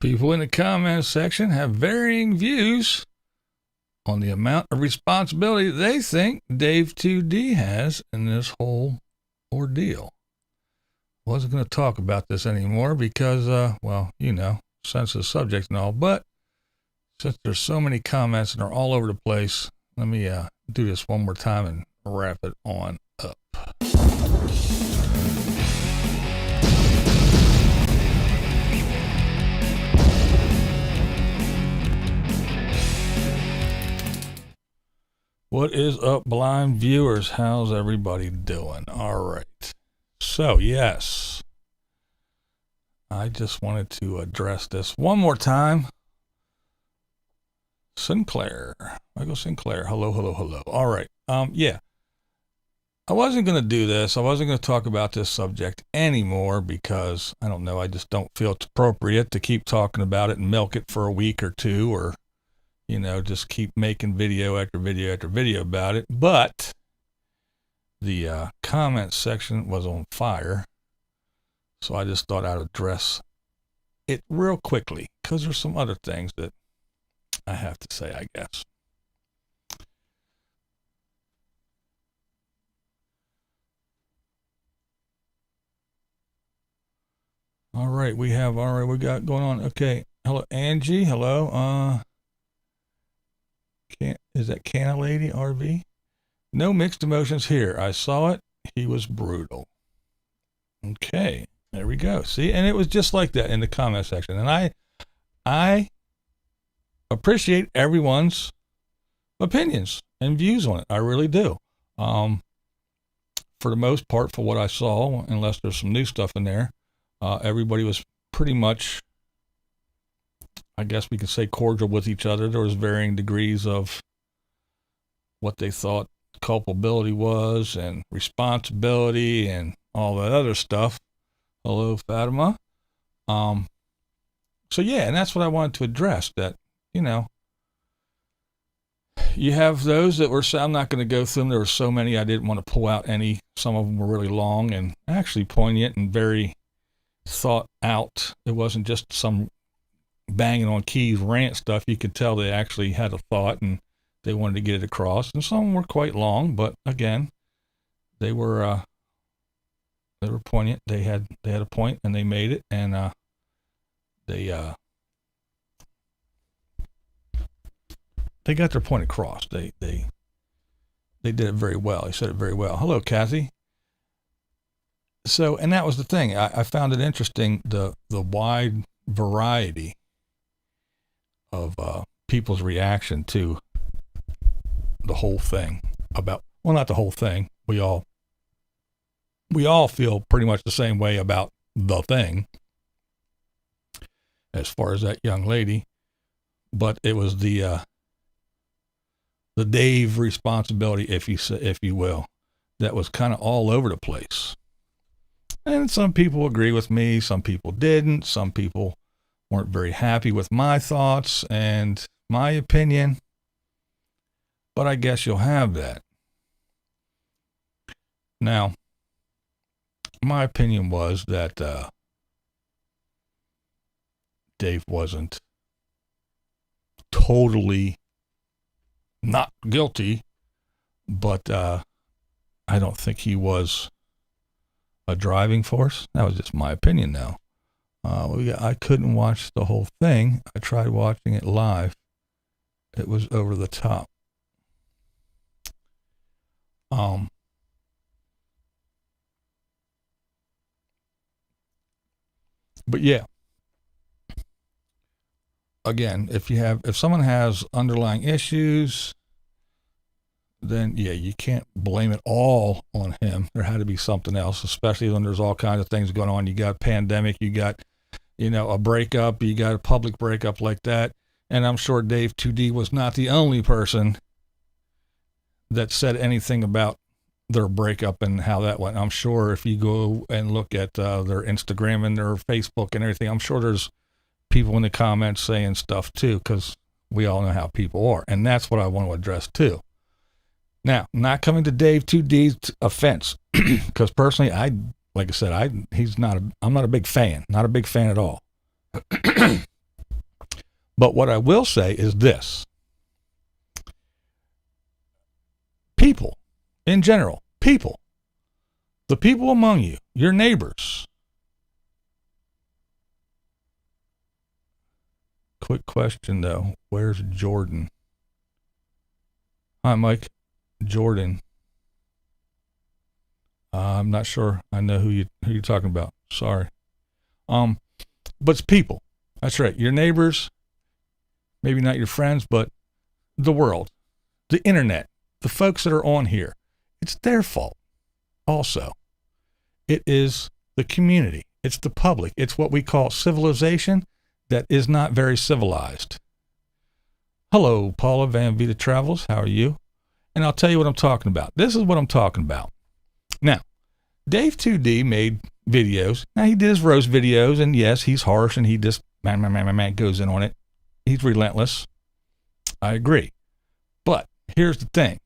People in the comments section have varying views on the amount of responsibility they think Dave 2D has in this whole ordeal. Wasn't going to talk about this anymore because, sensitive subject and all, but since there's so many comments and they're all over the place, let me do this one more time and wrap it on up. What is up, blind viewers? How's everybody doing? All right. So, yes, I just wanted to address this one more time. Sinclair, Michael Sinclair. Hello. All right. I wasn't going to do this. I wasn't going to talk about this subject anymore because, I don't know, I just don't feel it's appropriate to keep talking about it and milk it for a week or two or just keep making video after video after video about it. But the comment section was on fire. So I just thought I'd address it real quickly because there's some other things that I have to say, I guess. All right, we got going on. Okay. Hello, Angie. Hello. Is that Canna Lady RV? No mixed emotions here. I saw it. He was brutal. Okay, there we go. See, and it was just like that in the comment section. And I appreciate everyone's opinions and views on it. I really do. For the most part, for what I saw, unless there's some new stuff in there, everybody was pretty much, I guess we could say, cordial with each other. There was varying degrees of what they thought culpability was and responsibility and all that other stuff. Hello, Fatima. And that's what I wanted to address, that, you have those that were, I'm not going to go through them. There were so many, I didn't want to pull out any. Some of them were really long and actually poignant and very thought out. It wasn't just some banging on keys rant stuff. You could tell they actually had a thought and they wanted to get it across. And some were quite long, but again, they were poignant. They had a point and they made it, and they got their point across. They did it very well. They said it very well. Hello, Kathy. So, and that was the thing. I found it interesting, the wide variety of people's reaction to the whole thing. Not the whole thing. We all feel pretty much the same way about the thing as far as that young lady, but it was the Dave responsibility, if you will, that was kind of all over the place. And some people agree with me, some people didn't, some people weren't very happy with my thoughts and my opinion, but I guess you'll have that. Now, my opinion was that Dave wasn't totally not guilty, but I don't think he was a driving force. That was just my opinion now. I couldn't watch the whole thing. I tried watching it live. It was over the top. But yeah, again, if someone has underlying issues, then yeah, you can't blame it all on him. There had to be something else, especially when there's all kinds of things going on. You got a pandemic, you got, a breakup, you got a public breakup like that. And I'm sure Dave 2D was not the only person that said anything about their breakup and how that went. I'm sure if you go and look at their Instagram and their Facebook and everything, I'm sure there's people in the comments saying stuff too, because we all know how people are. And that's what I want to address too. Now, not coming to Dave 2D's offense, because personally, I'm not a big fan at all. But what I will say is this. People, in general, people, the people among you, your neighbors. Quick question, though. Where's Jordan? Hi, Mike. Jordan. I'm not sure I know who you're talking about. Sorry. But it's people. That's right. Your neighbors, maybe not your friends, but the world, the internet, the folks that are on here. It's their fault also. It is the community. It's the public. It's what we call civilization that is not very civilized. Hello, Paula Van Vita Travels. How are you? And I'll tell you what I'm talking about. This is what I'm talking about. Now, Dave 2D made videos. Now, he did his roast videos, and yes, he's harsh, and he just goes in on it. He's relentless. I agree. But here's the thing.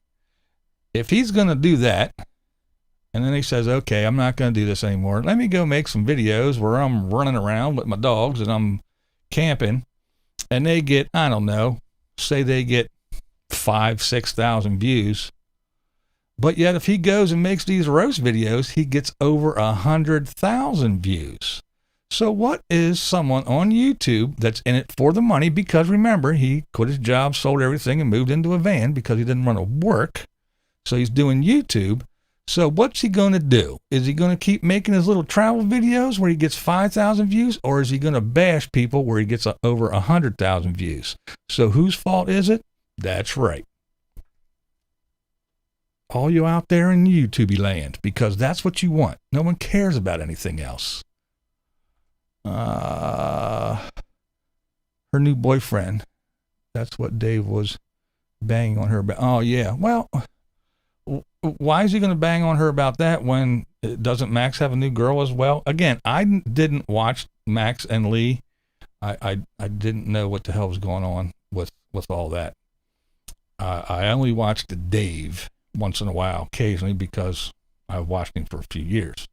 If he's going to do that, and then he says, okay, I'm not going to do this anymore. Let me go make some videos where I'm running around with my dogs and I'm camping, and they get, I don't know, say they get 5,000-6,000 views. But yet if he goes and makes these roast videos, he gets over 100,000 views. So what is someone on YouTube that's in it for the money? Because remember, he quit his job, sold everything, and moved into a van because he didn't want to work. So he's doing YouTube. So what's he going to do? Is he going to keep making his little travel videos where he gets 5,000 views? Or is he going to bash people where he gets over 100,000 views? So whose fault is it? That's right. All you out there in YouTube land, because that's what you want. No one cares about anything else. Her new boyfriend. That's what Dave was banging on her about. Oh, yeah. Well, why is he going to bang on her about that when doesn't Max have a new girl as well? Again, I didn't watch Max and Lee. I didn't know what the hell was going on with all that. I only watched Dave once in a while, occasionally, because I've watched him for a few years.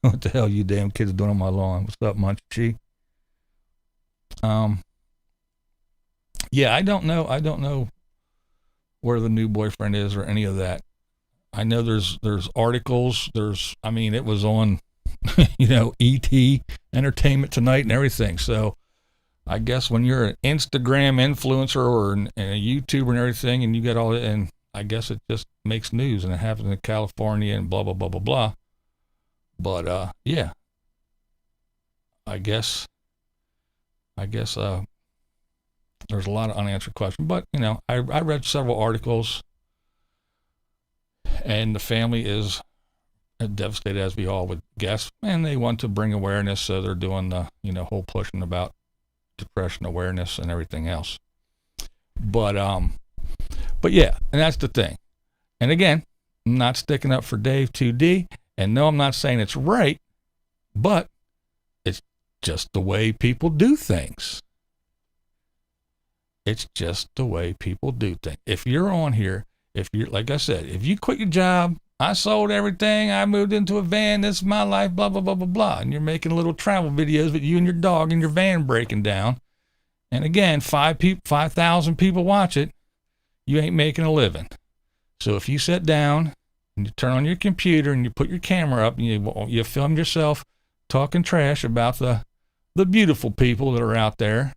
What the hell you damn kids doing on my lawn? What's up, Munchie? Yeah, I don't know where the new boyfriend is or any of that. I know there's articles. It was on, ET, Entertainment Tonight and everything. So I guess when you're an Instagram influencer or a YouTuber and everything, and you get all that, and I guess it just makes news, and it happens in California and blah, blah, blah, blah, blah. But, yeah, I guess there's a lot of unanswered questions, but I read several articles, and the family is devastated, as we all would guess, and they want to bring awareness, so they're doing the whole pushing about depression awareness and everything else. But yeah, and that's the thing. And again, I'm not sticking up for Dave 2D, and no, I'm not saying it's right, but it's just the way people do things. It's just the way people do things. If you're on here, like I said, if you quit your job, I sold everything, I moved into a van, this is my life, blah, blah, blah, blah, blah, and you're making little travel videos with you and your dog in your van breaking down, and again, 5,000 people watch it, you ain't making a living. So if you sit down and you turn on your computer and you put your camera up and you film yourself talking trash about the beautiful people that are out there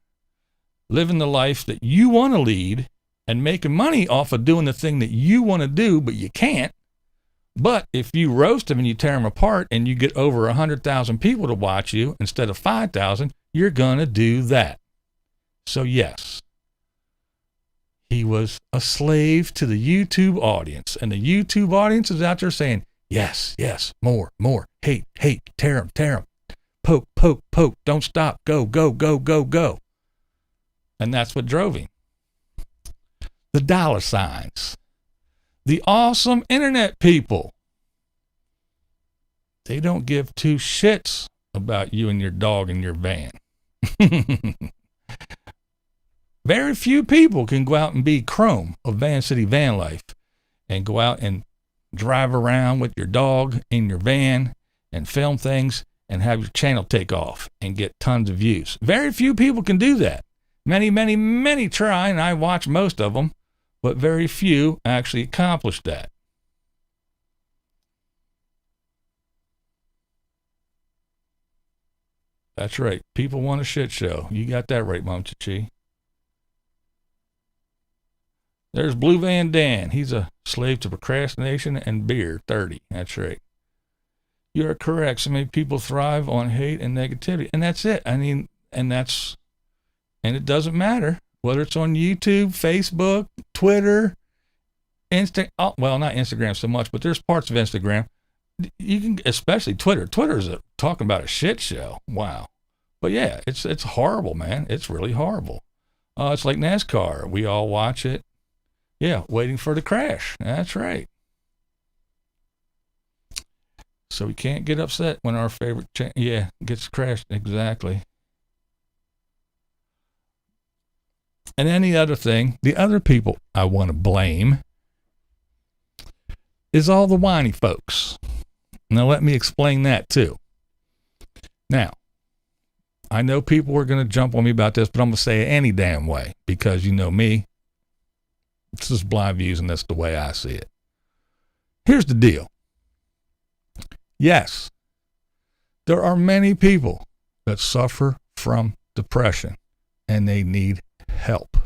living the life that you want to lead and making money off of doing the thing that you want to do, but you can't. But if you roast them and you tear them apart and you get over 100,000 people to watch you instead of 5,000, you're going to do that. So yes, he was a slave to the YouTube audience, and the YouTube audience is out there saying, yes, yes, more, hate, tear him, poke, don't stop, go, go. And that's what drove him. The dollar signs. The awesome internet people. They don't give two shits about you and your dog in your van. Very few people can go out and be Chrome of Van City Van Life and go out and drive around with your dog in your van and film things and have your channel take off and get tons of views. Very few people can do that. Many, many, many try, and I watch most of them, but very few actually accomplish that. That's right. People want a shit show. You got that right, Mom Chi. There's Blue Van Dan. He's a slave to procrastination and beer, 30. That's right. You're correct. So many people thrive on hate and negativity. And that's it. I mean, and it doesn't matter whether it's on YouTube, Facebook, Twitter, well, not Instagram so much, but there's parts of Instagram. You can, especially Twitter. Twitter's talking about a shit show. Wow. But yeah, it's horrible, man. It's really horrible. It's like NASCAR. We all watch it. Yeah, waiting for the crash. That's right. So we can't get upset when our favorite gets crashed. Exactly. And any other thing, the other people I want to blame is all the whiny folks. Now let me explain that too. Now, I know people are going to jump on me about this, but I'm going to say it any damn way because you know me. This is blind views and that's the way I see it. Here's the deal. Yes, there are many people that suffer from depression and they need help.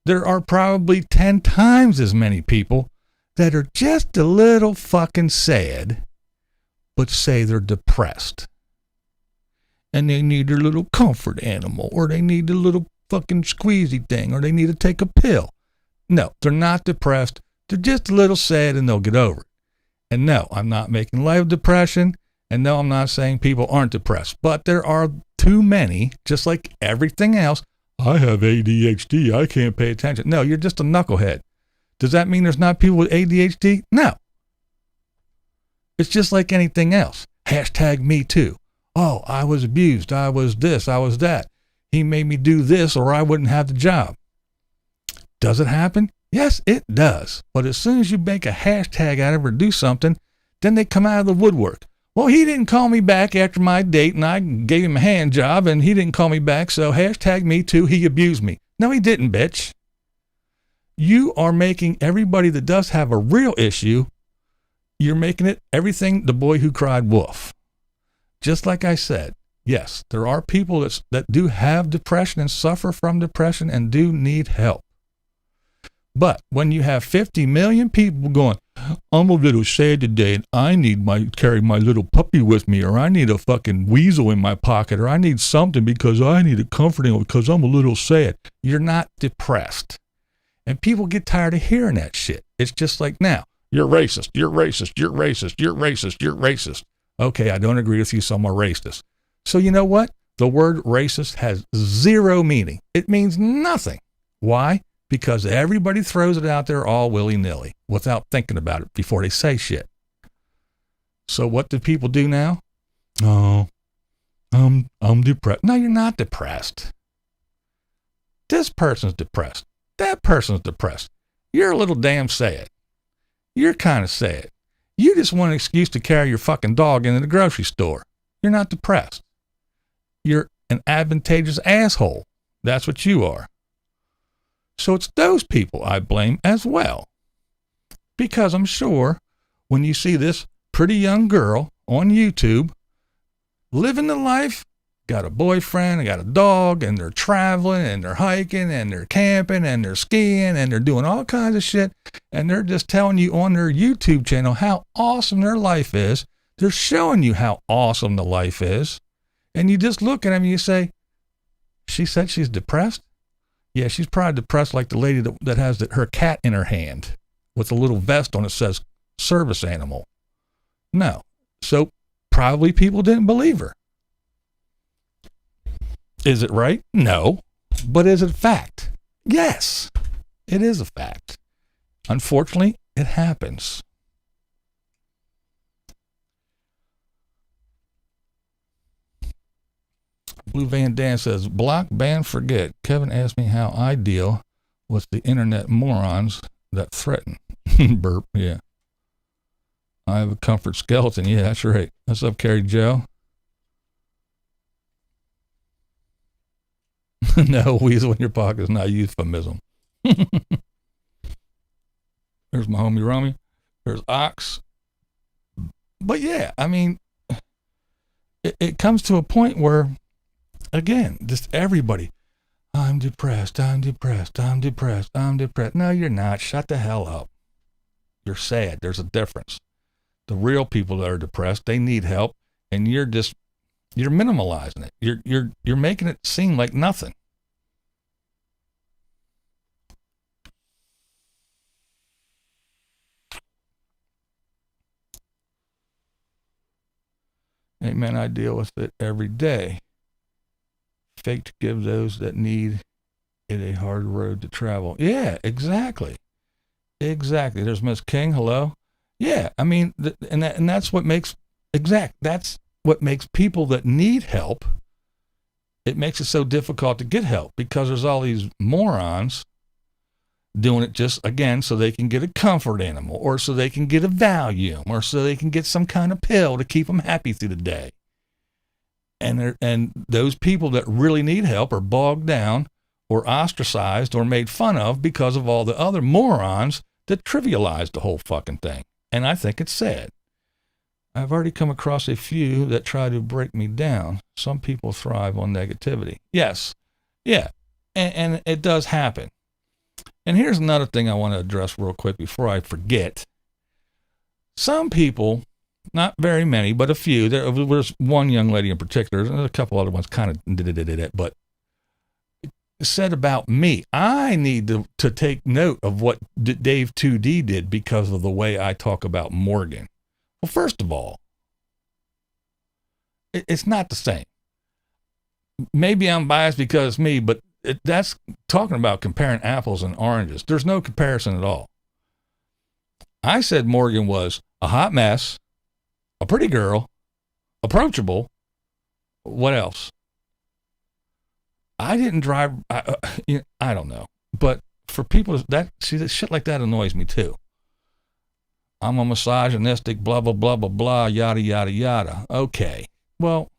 There are probably 10 times as many people that are just a little fucking sad, but say they're depressed. And they need their little comfort animal, or they need a little fucking squeezy thing, or they need to take a pill. No, they're not depressed. They're just a little sad and they'll get over it. And no, I'm not making light of depression. And no, I'm not saying people aren't depressed. But there are too many, just like everything else. I have ADHD. I can't pay attention. No, you're just a knucklehead. Does that mean there's not people with ADHD? No. It's just like anything else. Hashtag me too. Oh, I was abused. I was this. I was that. He made me do this or I wouldn't have the job. Does it happen? Yes, it does. But as soon as you make a hashtag out of it or do something, then they come out of the woodwork. Well, he didn't call me back after my date and I gave him a hand job and he didn't call me back. So hashtag me too. He abused me. No, he didn't, bitch. You are making everybody that does have a real issue, you're making it everything the boy who cried wolf. Just like I said, yes, there are people that do have depression and suffer from depression and do need help. But when you have 50 million people going, I'm a little sad today and I need carry my little puppy with me, or I need a fucking weasel in my pocket, or I need something because I need a comforting because I'm a little sad. You're not depressed. And people get tired of hearing that shit. It's just like, now, you're racist, you're racist, you're racist, you're racist, you're racist. Okay, I don't agree with you, so I'm a racist. So you know what? The word racist has zero meaning. It means nothing. Why? Because everybody throws it out there all willy-nilly without thinking about it before they say shit. So what do people do now? Oh, I'm depressed. No, you're not depressed. This person's depressed. That person's depressed. You're a little damn sad. You're kind of sad. You just want an excuse to carry your fucking dog into the grocery store. You're not depressed. You're an advantageous asshole. That's what you are. So it's those people I blame as well. Because I'm sure when you see this pretty young girl on YouTube living the life, got a boyfriend, got a dog, and they're traveling, and they're hiking, and they're camping, and they're skiing, and they're doing all kinds of shit, and they're just telling you on their YouTube channel how awesome their life is. They're showing you how awesome the life is. And you just look at them and you say, she said she's depressed? Yeah, she's probably depressed like the lady that has her cat in her hand with a little vest on it says service animal. No. So probably people didn't believe her. Is it right? No. But is it fact? Yes, it is a fact. Unfortunately, it happens. Blue Van Dan says, block, ban, forget. Kevin asked me how I deal with the internet morons that threaten. Burp, yeah. I have a comfort skeleton. Yeah, that's right. What's up, Carrie Joe? No, weasel in your pocket is not a euphemism. There's my homie Rummy. There's Ox. But yeah, I mean, it comes to a point where, again, just everybody, I'm depressed, I'm depressed, I'm depressed, I'm depressed. No, you're not. Shut the hell up. You're sad. There's a difference. The real people that are depressed, they need help, and you're minimalizing it. You're making it seem like nothing. Amen. I deal with it every day. Fake to give those that need it a hard road to travel. Yeah, exactly. Exactly. There's Miss King. Hello. Yeah, I mean, and that's what makes that's what makes people that need help. It makes it so difficult to get help because there's all these morons doing it just, again, so they can get a comfort animal, or so they can get a Valium, or so they can get some kind of pill to keep them happy through the day. And those people that really need help are bogged down or ostracized or made fun of because of all the other morons that trivialized the whole fucking thing. And I think it's sad. I've already come across a few that try to break me down. Some people thrive on negativity. Yes. Yeah. And it does happen. And here's another thing I want to address real quick before I forget. Some people, not very many, but a few, there was one young lady in particular, and a couple other ones kind of did it, but said about me, I need to take note of what Dave 2D did because of the way I talk about Morgan. Well, first of all, it's not the same. Maybe I'm biased because it's me, but that's talking about comparing apples and oranges. There's no comparison at all. I said Morgan was a hot mess, a pretty girl, approachable. What else? I didn't drive. I don't know. But for people that shit like that annoys me too. I'm a misogynistic, blah, blah, blah, blah, blah, yada, yada, yada. Okay. Well,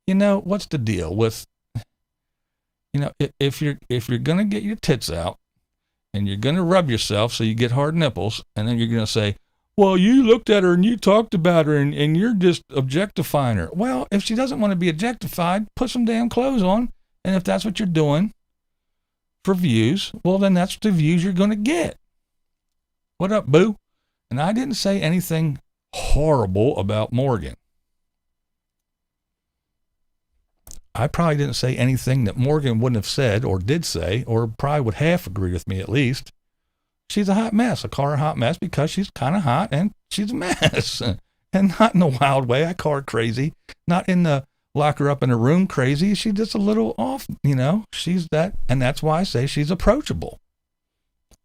what's the deal with, if you're going to get your tits out and you're going to rub yourself so you get hard nipples, and then you're going to say, well, you looked at her and you talked about her and you're just objectifying her. Well, if she doesn't want to be objectified, put some damn clothes on. And if that's what you're doing for views, well, then that's the views you're going to get. What up, boo? And I didn't say anything horrible about Morgan. I probably didn't say anything that Morgan wouldn't have said or did say, or probably would half agree with me at least. She's a hot mess. I call her a hot mess because she's kind of hot and she's a mess. And not in a wild way. I call her crazy. Not in the lock her up in a room crazy. She's just a little off, she's that. And that's why I say she's approachable.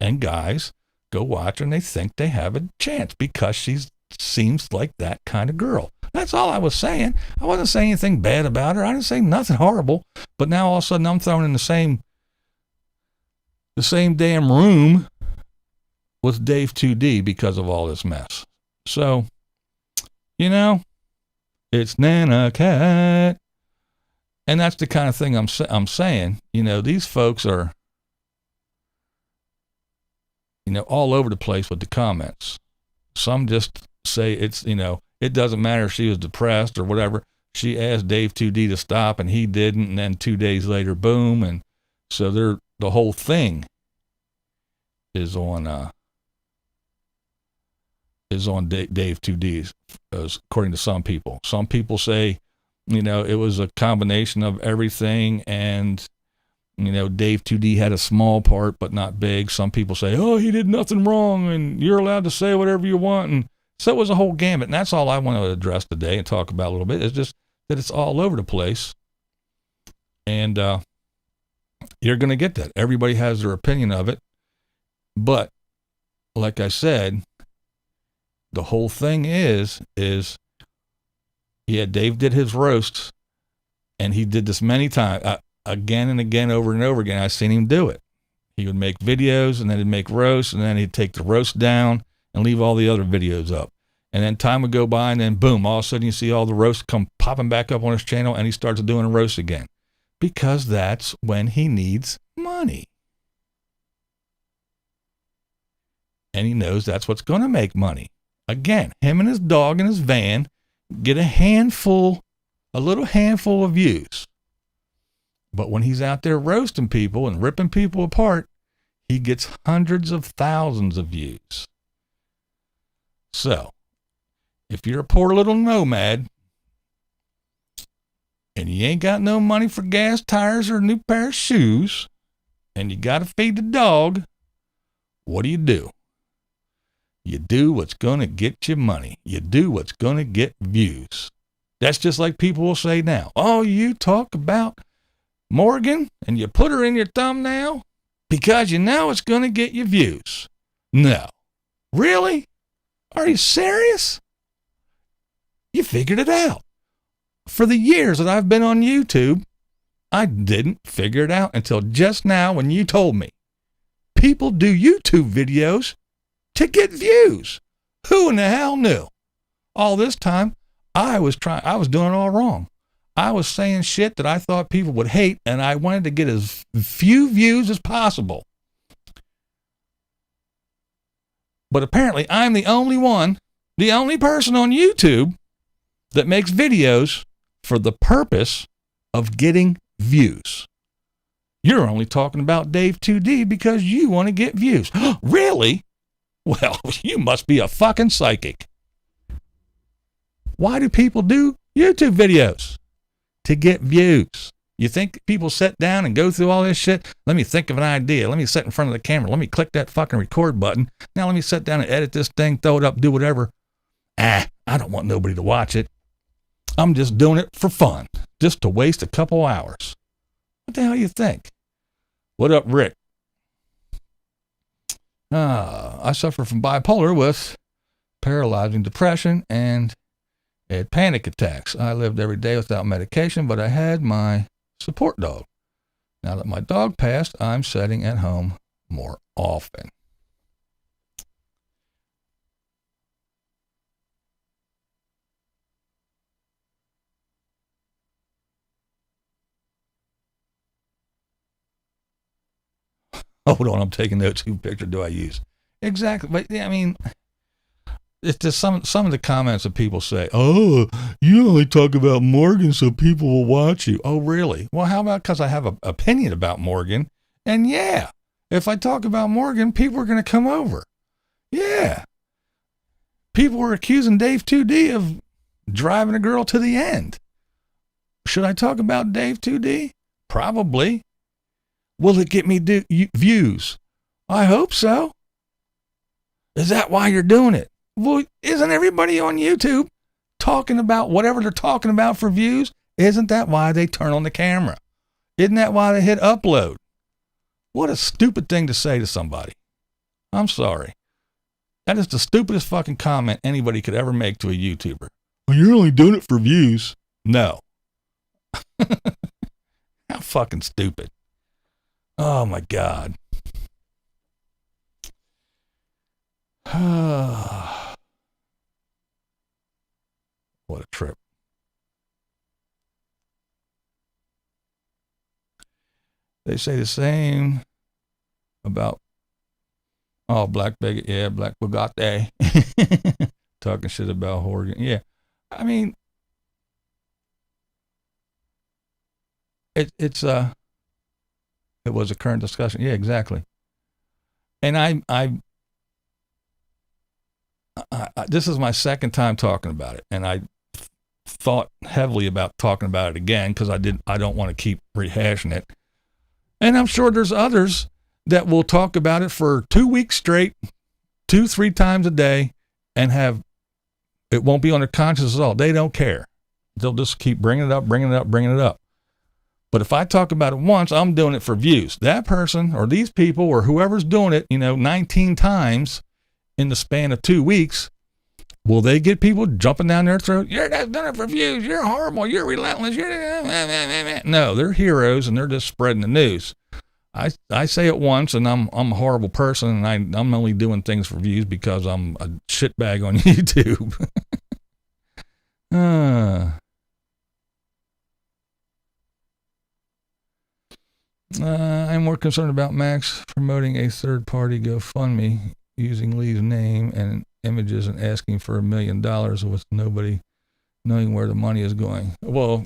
And guys go watch her and they think they have a chance because she seems like that kind of girl. That's all I was saying. I wasn't saying anything bad about her. I didn't say nothing horrible. But now all of a sudden I'm thrown in the same damn room with Dave 2D because of all this mess. So, it's Nana Cat. And that's the kind of thing I'm saying. These folks are, all over the place with the comments. Some just say it's, it doesn't matter if she was depressed or whatever. She asked Dave 2D to stop and he didn't. And then 2 days later, boom. And so the whole thing is on Dave 2D's, according to some people. Some people say, it was a combination of everything, and Dave 2D had a small part but not big. Some people say, oh, he did nothing wrong and you're allowed to say whatever you want. And so it was a whole gambit. And that's all I want to address today and talk about a little bit, is just that it's all over the place. And you're going to get that. Everybody has their opinion of it. But like I said, the whole thing is Dave did his roasts, and he did this many times, again and again, over and over again. I've seen him do it. He would make videos, and then he'd make roasts, and then he'd take the roast down and leave all the other videos up. And then time would go by, and then boom, all of a sudden you see all the roasts come popping back up on his channel, and he starts doing a roast again. because that's when he needs money. And he knows that's what's going to make money. Again, him and his dog in his van get a little handful of views. But when he's out there roasting people and ripping people apart, he gets hundreds of thousands of views. So, if you're a poor little nomad and you ain't got no money for gas, tires, or a new pair of shoes, and you got to feed the dog, what do? You do what's going to get you money. You do what's going to get views. That's just like people will say now, oh, you talk about Morgan and you put her in your thumbnail because you know it's going to get you views. No. Really? Are you serious? You figured it out. For the years that I've been on YouTube, I didn't figure it out until just now when you told me. People do YouTube videos to get views. Who in the hell knew? All this time, I was doing it all wrong. I was saying shit that I thought people would hate, and I wanted to get as few views as possible. But apparently, I'm the only person on YouTube that makes videos for the purpose of getting views. You're only talking about Dave 2D because you want to get views. Really? Well, you must be a fucking psychic. Why do people do YouTube videos? To get views. You think people sit down and go through all this shit? Let me think of an idea. Let me sit in front of the camera. Let me click that fucking record button. Now let me sit down and edit this thing, throw it up, do whatever. I don't want nobody to watch it. I'm just doing it for fun, just to waste a couple hours. What the hell you think? What up, Rick? I suffer from bipolar with paralyzing depression and had panic attacks. I lived every day without medication, but I had my support dog. Now that my dog passed, I'm sitting at home more often. Hold on, I'm taking notes. Whose picture do I use? Exactly. But I mean, it's just some of the comments that people say, oh, you only talk about Morgan so people will watch you. Oh, really? Well, how about because I have an opinion about Morgan? And yeah, if I talk about Morgan, people are going to come over. Yeah. People were accusing Dave 2D of driving a girl to the end. Should I talk about Dave 2D? Probably. Will it get me views? I hope so. Is that why you're doing it? Well, isn't everybody on YouTube talking about whatever they're talking about for views? Isn't that why they turn on the camera? Isn't that why they hit upload? What a stupid thing to say to somebody. I'm sorry. That is the stupidest fucking comment anybody could ever make to a YouTuber. Well, you're only doing it for views. No. How fucking stupid. Oh my God. What a trip. They say the same about, black bigot. Yeah, black Bugatti. Talking shit about Horgan. Yeah. I mean, it was a current discussion. Yeah, exactly. And I this is my second time talking about it, and I thought heavily about talking about it again because I don't want to keep rehashing it. And I'm sure there's others that will talk about it for 2 weeks straight, 2-3 times a day, and it won't be on their conscience at all. They don't care. They'll just keep bringing it up. But if I talk about it once, I'm doing it for views. That person or these people or whoever's doing it, 19 times in the span of 2 weeks, will they get people jumping down their throat? You're just doing it for views. You're horrible. You're relentless. No, they're heroes and they're just spreading the news. I say it once and I'm a horrible person and I'm only doing things for views because I'm a shitbag on YouTube. I'm more concerned about Max promoting a third-party GoFundMe using Lee's name and images and asking for $1 million with nobody knowing where the money is going. Well,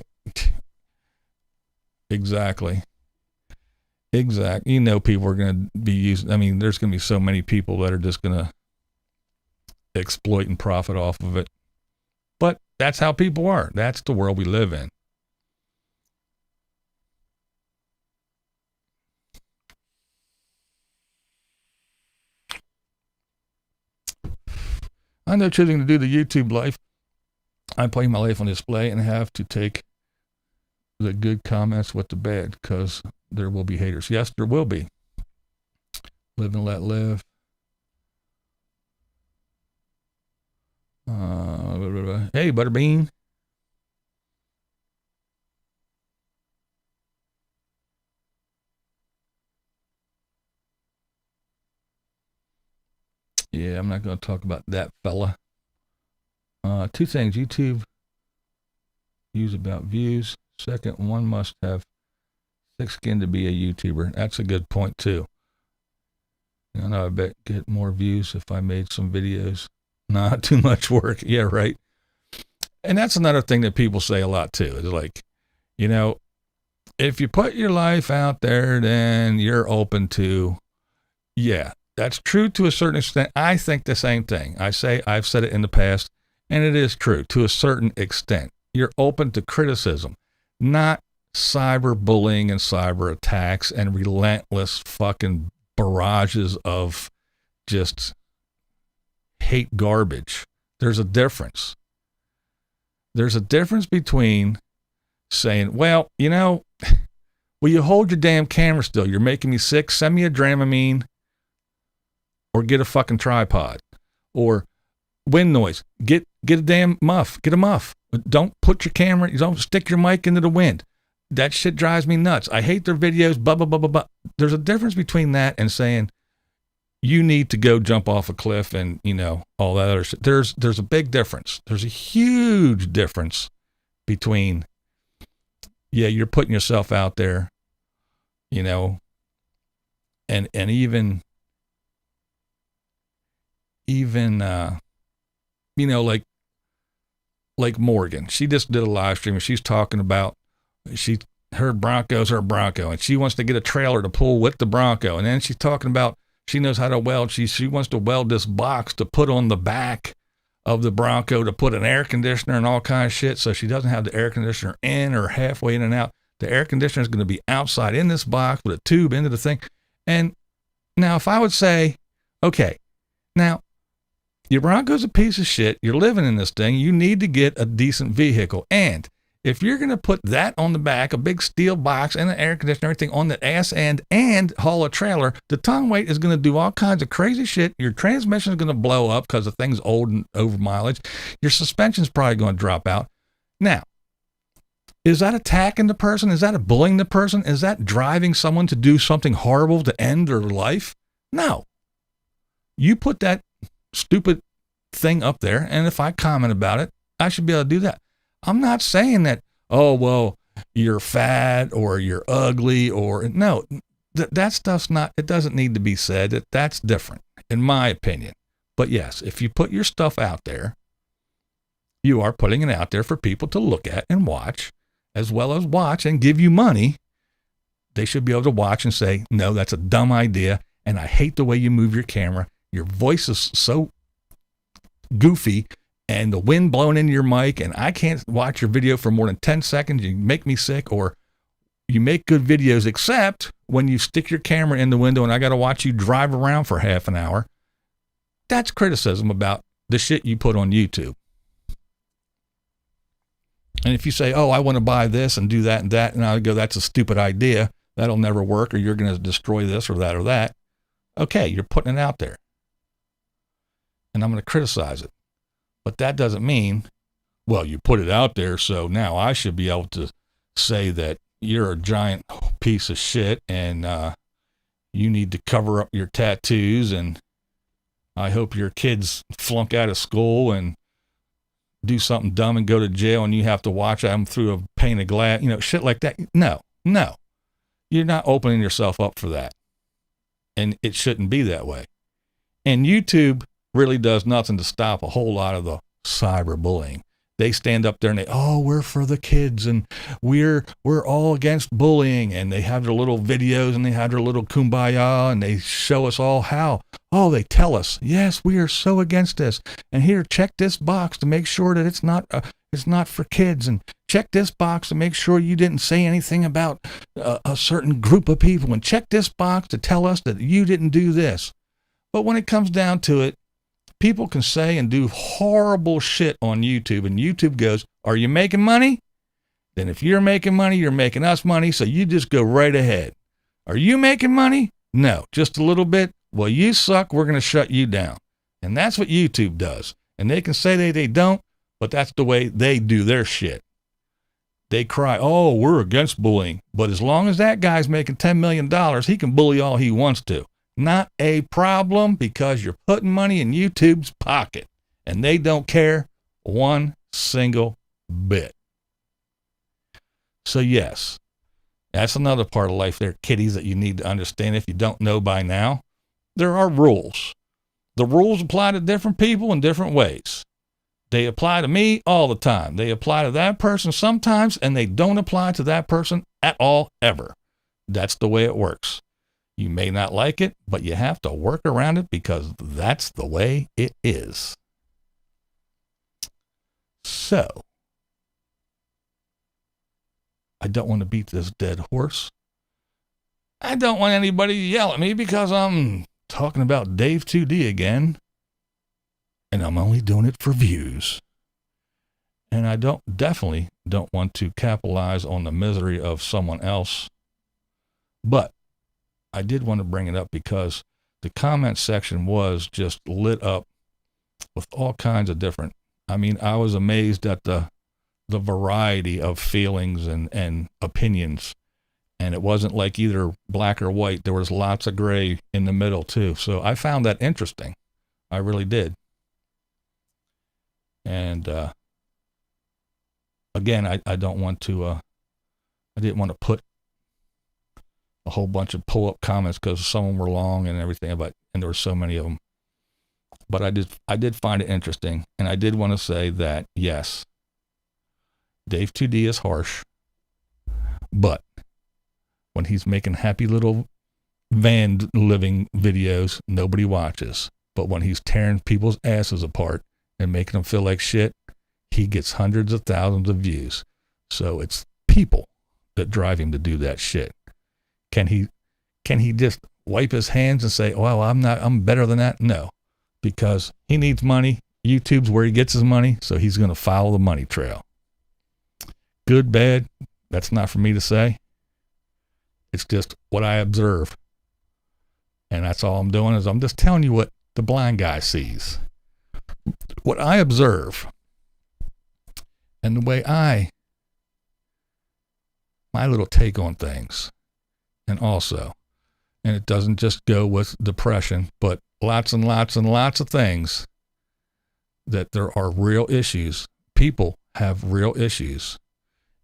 exactly. You know, people are going to be using, I mean, there's going to be so many people that are just going to exploit and profit off of it. But that's how people are. That's the world we live in. I know choosing to do the YouTube life. I play my life on display and have to take the good comments with the bad because there will be haters. Yes, there will be. Live and let live. Hey, Butterbean. Yeah, I'm not going to talk about that fella. Two things. YouTube use about views. Second, one must have thick skin to be a YouTuber. That's a good point, too. You know, I bet get more views if I made some videos. Not too much work. Yeah, right. And that's another thing that people say a lot, too. It's like, you know, if you put your life out there, then you're open to, yeah, that's true to a certain extent. I think the same thing. I've said it in the past, and it is true to a certain extent. You're open to criticism, not cyberbullying and cyber attacks and relentless fucking barrages of just hate garbage. There's a difference. There's a difference between saying, well, you know, will you hold your damn camera still? You're making me sick. Send me a Dramamine or get a fucking tripod or wind noise. Get a damn muff. Get a muff. Don't put your camera, don't stick your mic into the wind. That shit drives me nuts. I hate their videos, blah, blah, blah, blah, blah. There's a difference between that and saying you need to go jump off a cliff and, you know, all that other shit. There's a big difference. There's a huge difference between, yeah, you're putting yourself out there, you know, and even, you know, like Morgan, she just did a live stream and she's talking about her Bronco's her Bronco and she wants to get a trailer to pull with the Bronco. And then she's talking about she knows how to weld. She wants to weld this box to put on the back of the Bronco to put an air conditioner and all kinds of shit. So she doesn't have the air conditioner in or halfway in and out. The air conditioner is going to be outside in this box with a tube into the thing. And now if I would say, okay, now your Bronco's a piece of shit. You're living in this thing. You need to get a decent vehicle. And if you're going to put that on the back, a big steel box and an air conditioner, everything on the ass end and haul a trailer, the tongue weight is going to do all kinds of crazy shit. Your transmission is going to blow up because the thing's old and over mileage. Your suspension's probably going to drop out. Now, is that attacking the person? Is that bullying the person? Is that driving someone to do something horrible to end their life? No. You put that stupid thing up there, and if I comment about it, I should be able to do that. I'm not saying that, oh, well, you're fat or you're ugly or no, that stuff's not, it doesn't need to be said. That's different, in my opinion. But yes, if you put your stuff out there, you are putting it out there for people to look at and watch, as well as watch and give you money. They should be able to watch and say, no, that's a dumb idea, and I hate the way you move your camera. Your voice is so goofy and the wind blowing into your mic and I can't watch your video for more than 10 seconds. You make me sick. Or you make good videos except when you stick your camera in the window and I got to watch you drive around for half an hour. That's criticism about the shit you put on YouTube. And if you say, oh, I want to buy this and do that, and I go, that's a stupid idea. That'll never work, or you're going to destroy this or that or that. Okay, you're putting it out there. And I'm going to criticize it. But that doesn't mean, well, you put it out there, so now I should be able to say that you're a giant piece of shit and you need to cover up your tattoos and I hope your kids flunk out of school and do something dumb and go to jail and you have to watch them through a pane of glass, you know, shit like that. No. You're not opening yourself up for that. And it shouldn't be that way. And YouTube really does nothing to stop a whole lot of the cyberbullying. They stand up there and we're for the kids and we're all against bullying, and they have their little videos and they have their little kumbaya and they show us all how. They tell us, yes, we are so against this. And here, check this box to make sure that it's not for kids, and check this box to make sure you didn't say anything about a certain group of people, and check this box to tell us that you didn't do this. But when it comes down to it, people can say and do horrible shit on YouTube, and YouTube goes, are you making money? Then if you're making money, you're making us money, so you just go right ahead. Are you making money? No, just a little bit. Well, you suck. We're going to shut you down. And that's what YouTube does. And they can say they don't, but that's the way they do their shit. They cry, we're against bullying. But as long as that guy's making $10 million, he can bully all he wants to. Not a problem, because you're putting money in YouTube's pocket, and they don't care one single bit. So yes, that's another part of life there, kiddies, that you need to understand if you don't know by now. There are rules. The rules apply to different people in different ways. They apply to me all the time. They apply to that person sometimes, and they don't apply to that person at all, ever. That's the way it works. You may not like it, but you have to work around it because that's the way it is. So, I don't want to beat this dead horse. I don't want anybody to yell at me because I'm talking about Dave 2D again. And I'm only doing it for views. And I definitely don't want to capitalize on the misery of someone else. But I did want to bring it up because the comment section was just lit up with all kinds of different. I mean, I was amazed at the variety of feelings and opinions. And it wasn't like either black or white. There was lots of gray in the middle too. So I found that interesting. I really did. And again, I don't want to, I didn't want to put a whole bunch of pull-up comments because some of them were long and everything, and there were so many of them. But I did find it interesting, and I did want to say that, yes, Dave 2D is harsh, but when he's making happy little van living videos, nobody watches. But when he's tearing people's asses apart and making them feel like shit, he gets hundreds of thousands of views. So it's people that drive him to do that shit. Can he just wipe his hands and say, well, I'm better than that? No, because he needs money. YouTube's where he gets his money. So he's going to follow the money trail. Good, bad. That's not for me to say. It's just what I observe. And that's all I'm doing is I'm just telling you what the blind guy sees. What I observe and the way my little take on things. And also, and it doesn't just go with depression, but lots and lots and lots of things that there are real issues. People have real issues.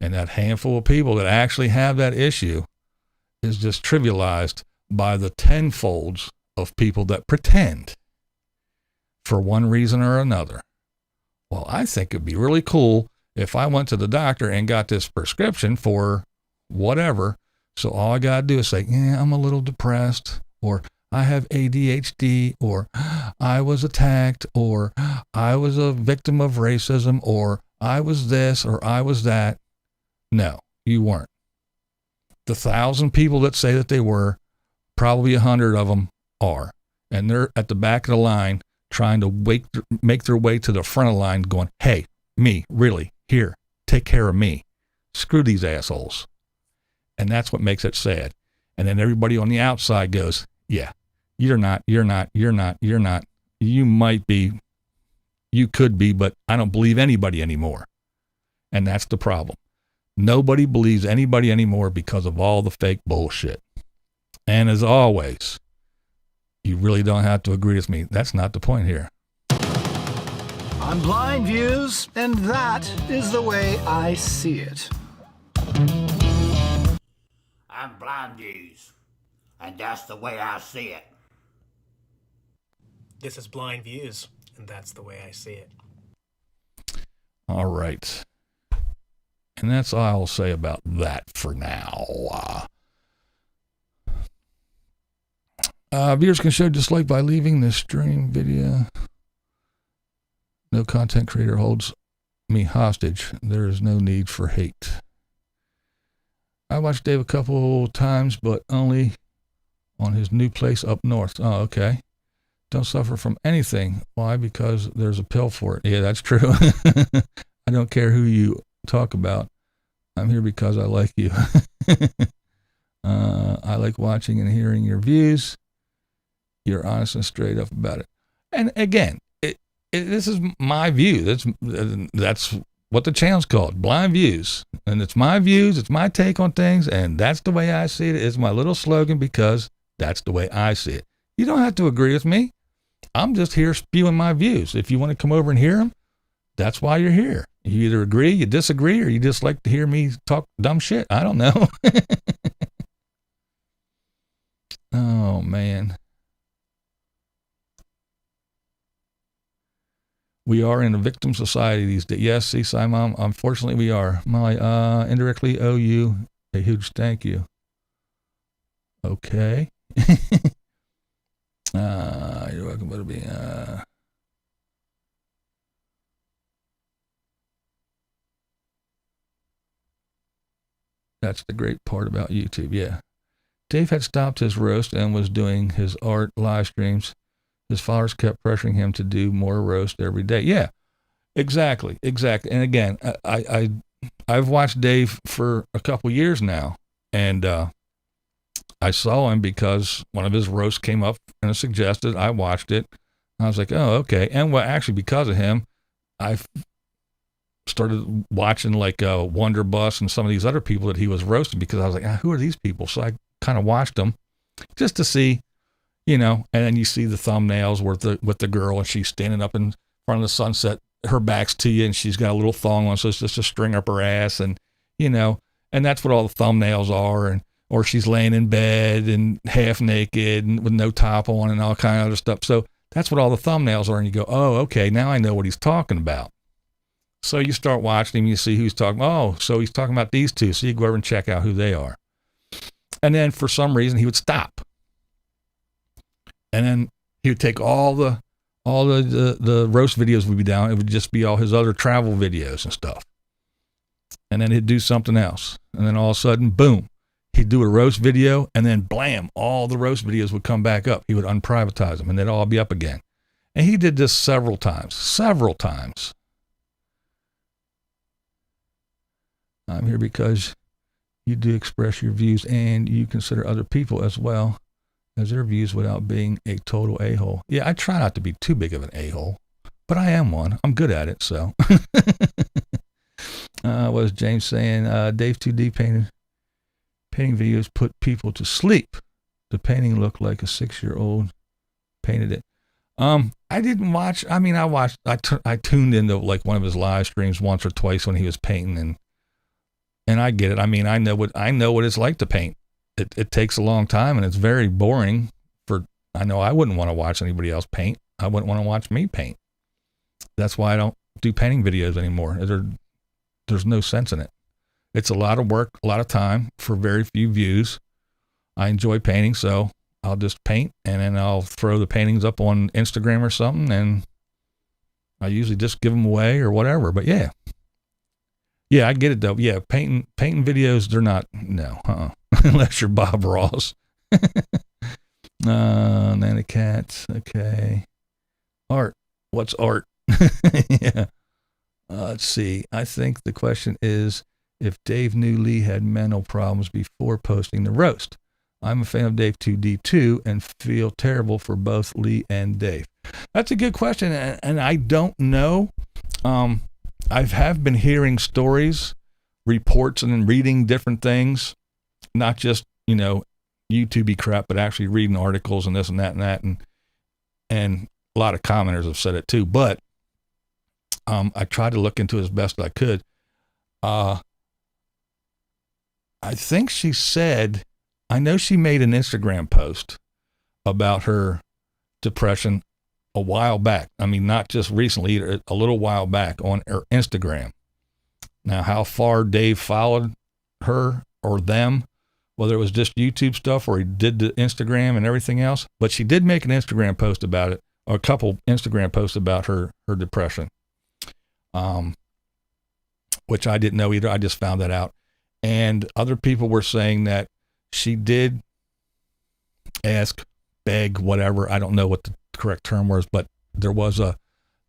And that handful of people that actually have that issue is just trivialized by the tenfolds of people that pretend for one reason or another. Well, I think it'd be really cool if I went to the doctor and got this prescription for whatever. So all I got to do is say, yeah, I'm a little depressed, or I have ADHD, or I was attacked, or I was a victim of racism, or I was this, or I was that. No, you weren't. The 1,000 people that say that they were, probably 100 of them are. And they're at the back of the line trying to make their way to the front of the line going, hey, me, really, here, take care of me. Screw these assholes. And that's what makes it sad. And then everybody on the outside goes, yeah, you're not. You might be, you could be, but I don't believe anybody anymore. And that's the problem. Nobody believes anybody anymore because of all the fake bullshit. And as always, you really don't have to agree with me. That's not the point here. I'm Blind Views, and that is the way I see it. I'm Blind Views, and that's the way I see it. This is Blind Views, and that's the way I see it. All right. And that's all I'll say about that for now. Viewers can show dislike by leaving the stream video. No content creator holds me hostage. There is no need for hate. I watched Dave a couple times, but only on his new place up north. Oh, okay. Don't suffer from anything. Why? Because there's a pill for it. Yeah, that's true. I don't care who you talk about. I'm here because I like you. I like watching and hearing your views. You're honest and straight up about it. And again, this is my view. That's what the channel's called, Blind Views. And it's my views, it's my take on things, and that's the way I see it. It's my little slogan because that's the way I see it. You don't have to agree with me. I'm just here spewing my views. If you want to come over and hear them, that's why you're here. You either agree, you disagree, or you just like to hear me talk dumb shit. I don't know. Oh, man. We are in a victim society these days. Yes, see, Simon, unfortunately we are. Molly, indirectly owe you a huge thank you. Okay. You're welcome to be, that's the great part about YouTube, yeah. Dave had stopped his roast and was doing his art live streams. His followers kept pressuring him to do more roast every day. Yeah, exactly. And again, I've watched Dave for a couple years now, and I saw him because one of his roasts came up and it suggested. I watched it. I was like, oh, okay. And well, actually, because of him, I started watching like Wonder Bus and some of these other people that he was roasting because I was like, who are these people? So I kind of watched them just to see. You know, and then you see the thumbnails with the girl, and she's standing up in front of the sunset, her back's to you, and she's got a little thong on, so it's just a string up her ass, and you know, and that's what all the thumbnails are, or she's laying in bed and half naked and with no top on and all kind of other stuff. So that's what all the thumbnails are, and you go, oh, okay, now I know what he's talking about. So you start watching him, you see who's talking. Oh, so he's talking about these two. So you go over and check out who they are, and then for some reason he would stop. And then he would take all the roast videos would be down. It would just be all his other travel videos and stuff. And then he'd do something else. And then all of a sudden, boom, he'd do a roast video, and then blam, all the roast videos would come back up. He would unprivatize them, and they'd all be up again. And he did this several times. I'm here because you do express your views, and you consider other people as well as their views without being a total a-hole. Yeah, I try not to be too big of an a-hole, but I am one. I'm good at it, so. What was James saying? Dave 2D painting videos put people to sleep. The painting looked like a 6-year-old painted it. I didn't watch. I mean, I tuned into like one of his live streams once or twice when he was painting, and I get it. I mean, I know what it's like to paint. It takes a long time, and it's very boring. I know I wouldn't want to watch anybody else paint. I wouldn't want to watch me paint. That's why I don't do painting videos anymore. There's no sense in it. It's a lot of work, a lot of time for very few views. I enjoy painting, so I'll just paint, and then I'll throw the paintings up on Instagram or something, and I usually just give them away or whatever. But yeah, I get it though. Yeah, painting videos, they're not, no, unless you're Bob Ross. Nanny Cats, okay. Art, what's art? Yeah. Let's see. I think the question is if Dave knew Lee had mental problems before posting the roast. I'm a fan of Dave 2D2 and feel terrible for both Lee and Dave. That's a good question, and I don't know. I have been hearing stories, reports, and reading different things, not just, YouTube-y crap, but actually reading articles and this and that and that, and a lot of commenters have said it too. But I tried to look into it as best I could. I think she said I know she made an Instagram post about her depression a while back. I mean, not just recently, a little while back on her Instagram. Now, how far Dave followed her or them, whether it was just YouTube stuff or he did the Instagram and everything else, but she did make an Instagram post about it, or a couple Instagram posts about her depression, which I didn't know either. I just found that out. And other people were saying that she did ask, beg, whatever. I don't know what the correct term was, but there was a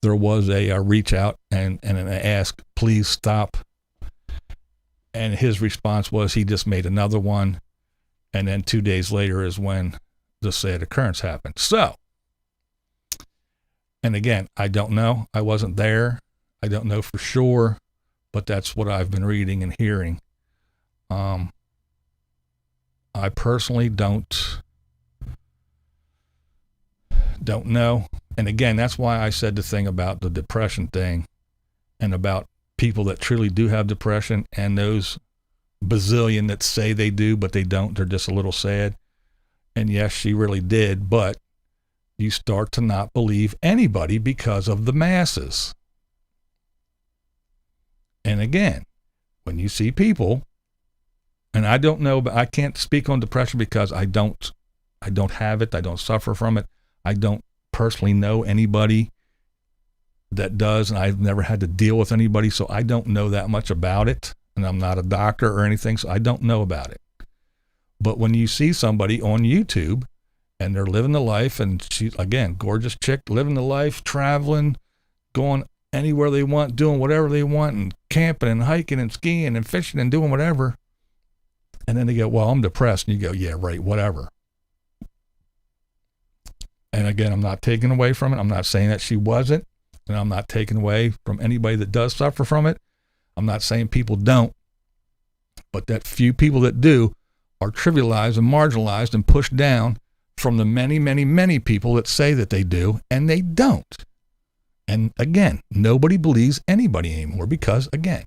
reach out and an ask, please stop. And his response was he just made another one. And then 2 days later is when the sad occurrence happened. So, and again, I don't know. I wasn't there. I don't know for sure, but that's what I've been reading and hearing. I personally don't know. And again, that's why I said the thing about the depression thing and about people that truly do have depression and those bazillion that say they do, but they don't. They're just a little sad. And yes, she really did, but you start to not believe anybody because of the masses. And again, when you see people, and I don't know, but I can't speak on depression because I don't have it. I don't suffer from it. I don't personally know anybody that does, and I've never had to deal with anybody, so I don't know that much about it, and I'm not a doctor or anything, so I don't know about it. But when you see somebody on YouTube and they're living the life, and she's, again, gorgeous chick, living the life, traveling, going anywhere they want, doing whatever they want, and camping and hiking and skiing and fishing and doing whatever, and then they go, well, I'm depressed, and you go, yeah, right, whatever. And again, I'm not taking away from it. I'm not saying that she wasn't. And I'm not taking away from anybody that does suffer from it. I'm not saying people don't. But that few people that do are trivialized and marginalized and pushed down from the many, many, many people that say that they do, and they don't. And again, nobody believes anybody anymore because, again,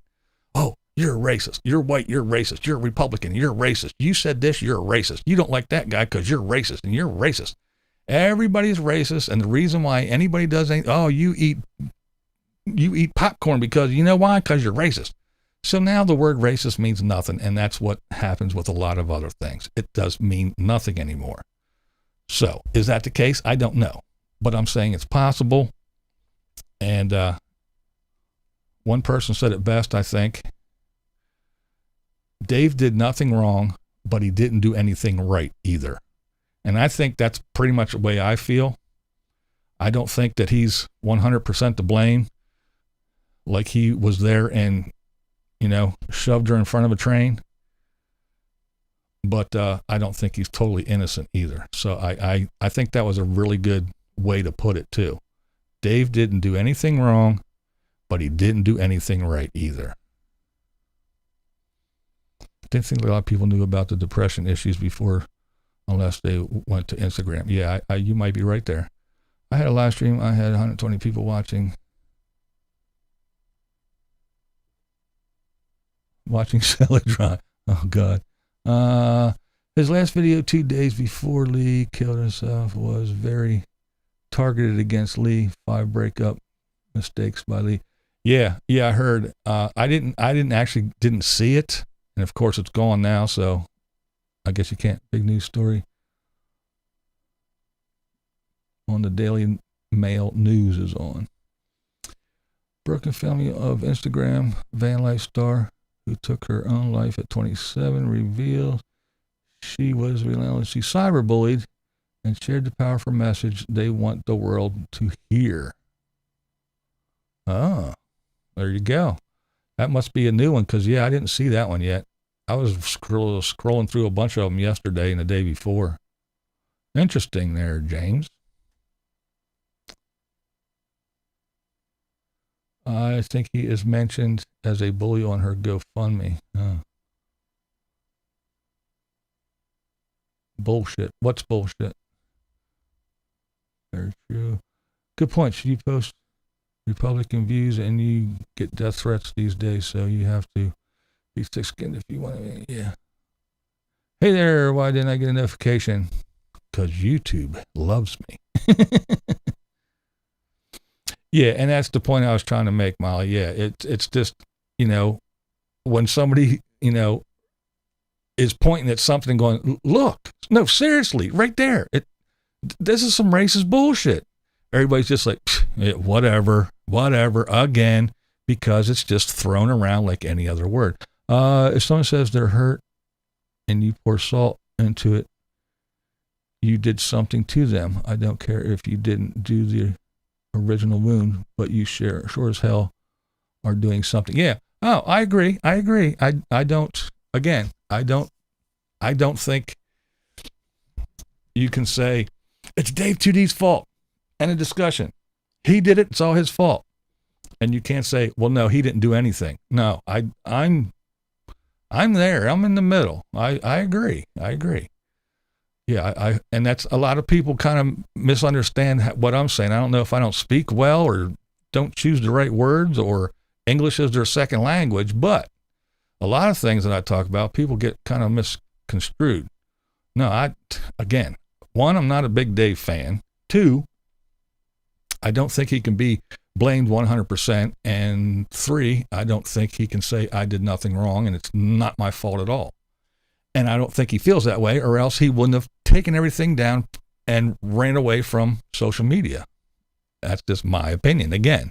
oh, you're a racist. You're white, you're racist. You're a Republican, you're racist. You said this, you're a racist. You don't like that guy because you're racist, and you're racist. Everybody's racist, and the reason why anybody does anything, oh, you eat popcorn because, you know why? Because you're racist. So now the word racist means nothing, and that's what happens with a lot of other things. It does mean nothing anymore. So is that the case? I don't know, but I'm saying it's possible. And one person said it best, I think. Dave did nothing wrong, but he didn't do anything right either. And I think that's pretty much the way I feel. I don't think that he's 100% to blame, like he was there and, shoved her in front of a train. But I don't think he's totally innocent either. So I think that was a really good way to put it too. Dave didn't do anything wrong, but he didn't do anything right either. I didn't think a lot of people knew about the depression issues before, unless they went to Instagram. Yeah, you might be right there. I had a live stream. I had 120 people watching Salad Dry. Oh, God. His last video 2 days before Lee killed himself was very targeted against Lee. 5 breakup mistakes by Lee. Yeah, I heard. I didn't see it. And, of course, it's gone now, so I guess you can't. Big news story on the Daily Mail News is on. Broken family of Instagram van life star who took her own life at 27 reveals she was relentlessly cyberbullied and shared the powerful message they want the world to hear. Oh, there you go. That must be a new one because, I didn't see that one yet. I was scrolling through a bunch of them yesterday and the day before. Interesting there, James. I think he is mentioned as a bully on her GoFundMe. Bullshit. What's bullshit? Very true. Good point. Should you post Republican views and you get death threats these days, so you have to be thick-skinned if you want to. Yeah. Hey there, why didn't I get a notification? Because YouTube loves me. Yeah, and that's the point I was trying to make, Molly. Yeah, it's just, when somebody, is pointing at something going, look, no, seriously, right there. This is some racist bullshit. Everybody's just like, whatever, again, because it's just thrown around like any other word. If someone says they're hurt and you pour salt into it, you did something to them. I don't care if you didn't do the original wound, but you sure as hell are doing something. Yeah. Oh, I agree. I don't think you can say it's Dave 2D's fault and a discussion. He did it. It's all his fault. And you can't say, well, no, he didn't do anything. No, I'm there. I'm in the middle. I agree. Yeah. And that's a lot of people kind of misunderstand what I'm saying. I don't know if I don't speak well or don't choose the right words or English is their second language, but a lot of things that I talk about, people get kind of misconstrued. No, one, I'm not a big Dave fan. Two, I don't think he can be blamed 100%. And three, I don't think he can say I did nothing wrong and it's not my fault at all. And I don't think he feels that way, or else he wouldn't have taken everything down and ran away from social media. That's just my opinion. Again,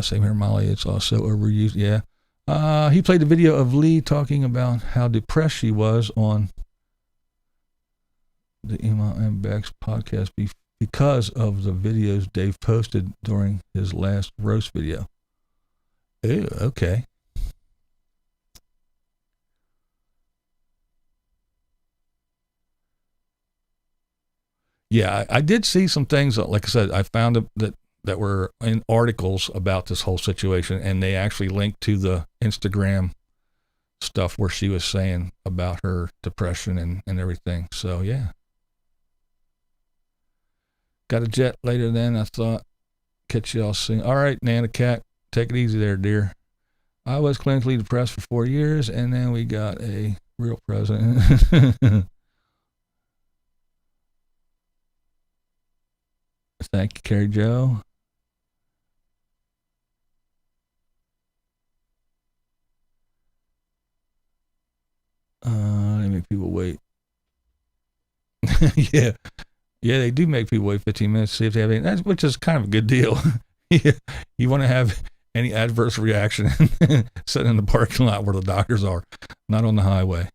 same here, Molly. It's also overused. Yeah. He played a video of Lee talking about how depressed she was on the Ema and Bex podcast because of the videos Dave posted during his last roast video. Ew, okay. Yeah, I did see some things, like I said, I found that were in articles about this whole situation, and they actually linked to the Instagram stuff where she was saying about her depression and everything. So, yeah. Got a jet later than I thought. Catch y'all soon. All right, Nana Cat, take it easy there, dear. I was clinically depressed for 4 years, and then we got a real president. Thank you, Carrie Joe. They make people wait. Yeah, they do make people wait 15 minutes to see if they have any, which is kind of a good deal. Yeah. You want to have any adverse reaction sitting in the parking lot where the doctors are, not on the highway.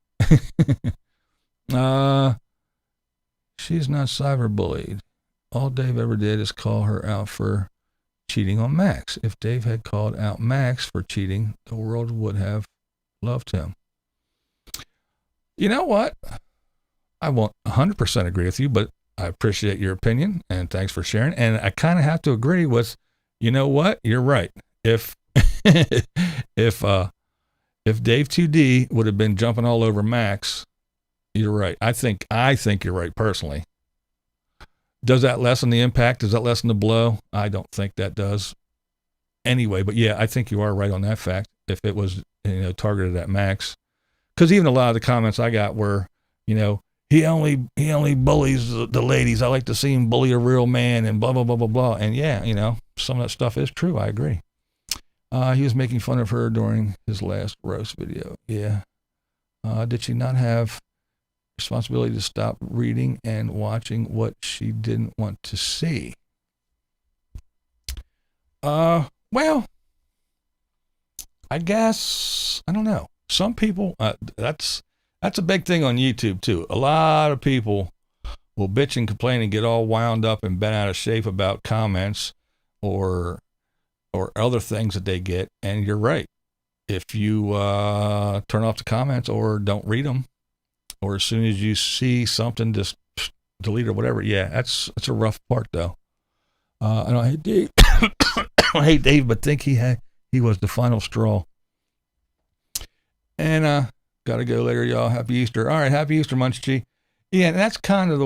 She's not cyberbullied. All Dave ever did is call her out for cheating on Max. If Dave had called out Max for cheating, the world would have loved him. You know what? I won't 100% agree with you, but I appreciate your opinion and thanks for sharing. And I kind of have to agree with, you know what? You're right. If Dave 2D would have been jumping all over Max, you're right. I think you're right personally. Does that lessen the impact? Does that lessen the blow? I don't think that does. Anyway, but yeah, I think you are right on that fact. If it was, targeted at Max, because even a lot of the comments I got were, he only bullies the ladies. I like to see him bully a real man and blah blah blah blah blah. And yeah, some of that stuff is true. I agree. He was making fun of her during his last roast video. Yeah. Did she not have responsibility to stop reading and watching what she didn't want to see? Well, I guess, I don't know. Some people, that's a big thing on YouTube too. A lot of people will bitch and complain and get all wound up and bent out of shape about comments or other things that they get. And you're right. If you turn off the comments or don't read them, or as soon as you see something, just delete or whatever. Yeah, that's a rough part though. I don't hate Dave. I hate Dave, but think he was the final straw. And gotta go later, y'all. Happy Easter. All right, happy Easter, Munchie. Yeah, and that's kind of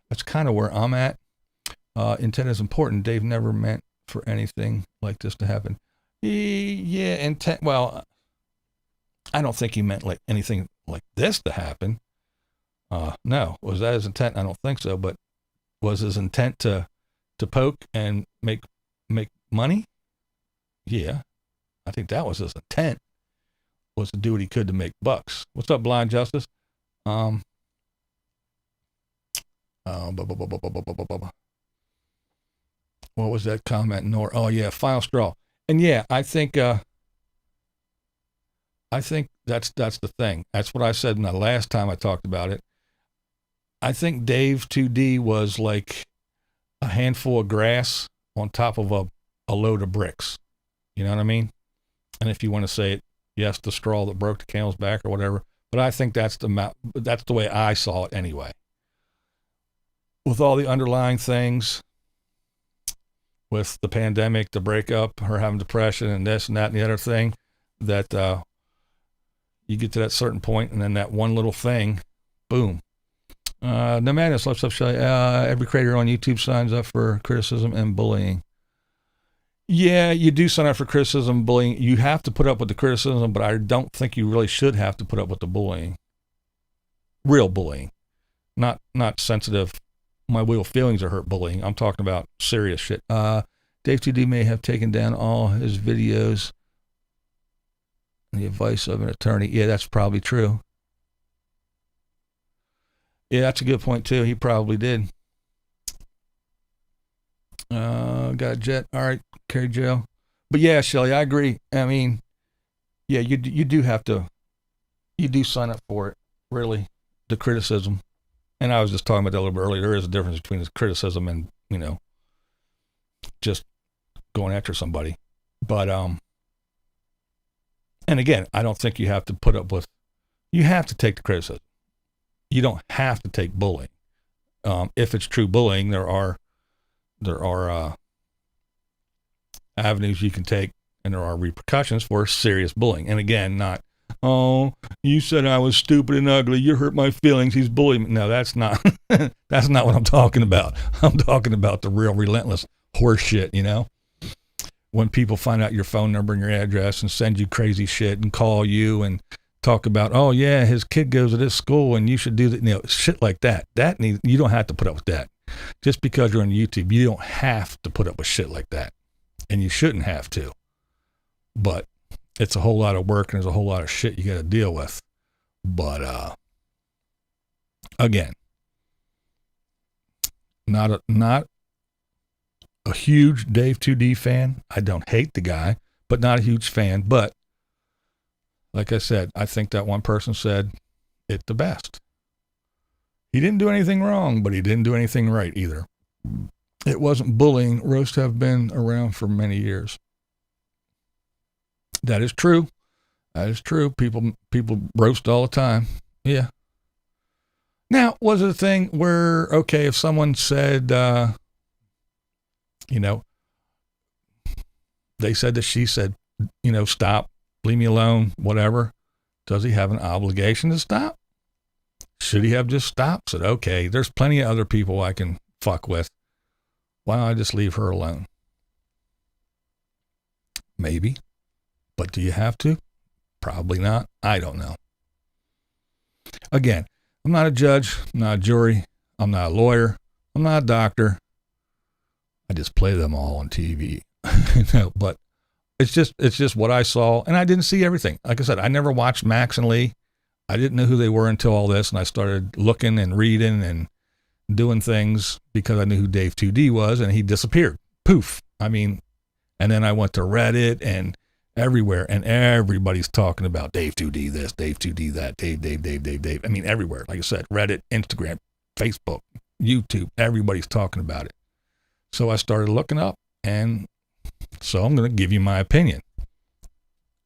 that's kind of where I'm at. Intent is important. Dave never meant for anything like this to happen. Yeah, intent. Well, I don't think he meant like anything like this to happen. No, was that his intent? I don't think so. But was his intent to poke and make money? Yeah, I think that was his intent. Was to do what he could to make bucks. What's up, Blind Justice? What was that comment? Nor, oh yeah, final straw. And yeah, I think that's the thing. That's what I said in the last time I talked about it. I think Dave 2D was like a handful of grass on top of a load of bricks. You know what I mean? And if you want to say it, yes, the straw that broke the camel's back or whatever. But I think that's the way I saw it anyway. With all the underlying things, with the pandemic, the breakup, her having depression and this and that and the other thing, that you get to that certain point and then that one little thing, boom. Nomadic, what's up, Shelly? Every creator on YouTube signs up for criticism and bullying. Yeah, you do sign up for criticism and bullying. You have to put up with the criticism, but I don't think you really should have to put up with the bullying. Real bullying. Not sensitive, my real feelings are hurt bullying. I'm talking about serious shit. Dave 2D may have taken down all his videos on the advice of an attorney. Yeah, that's probably true. Yeah, that's a good point, too. He probably did. Got a jet. All right, Carrie Joe. But yeah, Shelly, I agree. I mean, yeah, you do have to, you do sign up for it, really, the criticism. And I was just talking about that a little bit earlier. There is a difference between the criticism and, you know, just going after somebody. But, and again, I don't think you have to put up with, you have to take the criticism. You don't have to take bullying. If it's true bullying, there are avenues you can take, and there are repercussions for serious bullying. And again, not, oh, you said I was stupid and ugly, you hurt my feelings, he's bullying me. No, that's not that's not what I'm talking about. I'm talking about the real relentless horse shit, you know? When people find out your phone number and your address and send you crazy shit and call you and talk about, oh yeah, his kid goes to this school and you should do that, you know, shit like that. You don't have to put up with that. Just because you're on YouTube, you don't have to put up with shit like that. And you shouldn't have to. But it's a whole lot of work and there's a whole lot of shit you got to deal with. But again, not a huge Dave 2D fan. I don't hate the guy, but not a huge fan. But like I said, I think that one person said it the best. He didn't do anything wrong, but he didn't do anything right either. It wasn't bullying. Roasts have been around for many years. That is true. That is true. People roast all the time. Yeah. Now, was it a thing where, okay, if someone said, you know, they said that she said, you know, stop, leave me alone, whatever. Does he have an obligation to stop? Should he have just stopped? Said, okay, there's plenty of other people I can fuck with. Why don't I just leave her alone? Maybe. But do you have to? Probably not. I don't know. Again, I'm not a judge. I'm not a jury. I'm not a lawyer. I'm not a doctor. I just play them all on TV. No, but it's just what I saw, and I didn't see everything. Like I said, I never watched Max and Lee. I didn't know who they were until all this, and I started looking and reading and doing things because I knew who Dave 2D was, and he disappeared. Poof. I mean, and then I went to Reddit and everywhere, and everybody's talking about Dave 2D this, Dave 2D that, Dave. I mean, everywhere. Like I said, Reddit, Instagram, Facebook, YouTube, everybody's talking about it. So I started looking up, and so I'm going to give you my opinion.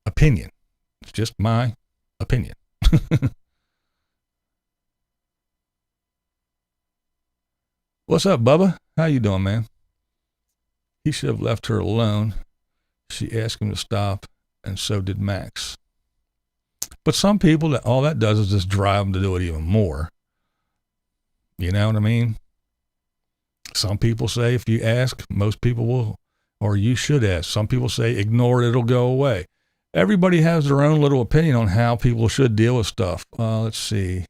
Opinion. It's just my opinion. What's up, Bubba? How you doing, man? He should have left her alone. She asked him to stop, and so did Max. But some people, that all that does is just drive them to do it even more. You know what I mean? Some people say if you ask, most people will, or you should ask. Some people say ignore it, it'll go away. everybody has their own little opinion on how people should deal with stuff. Let's see.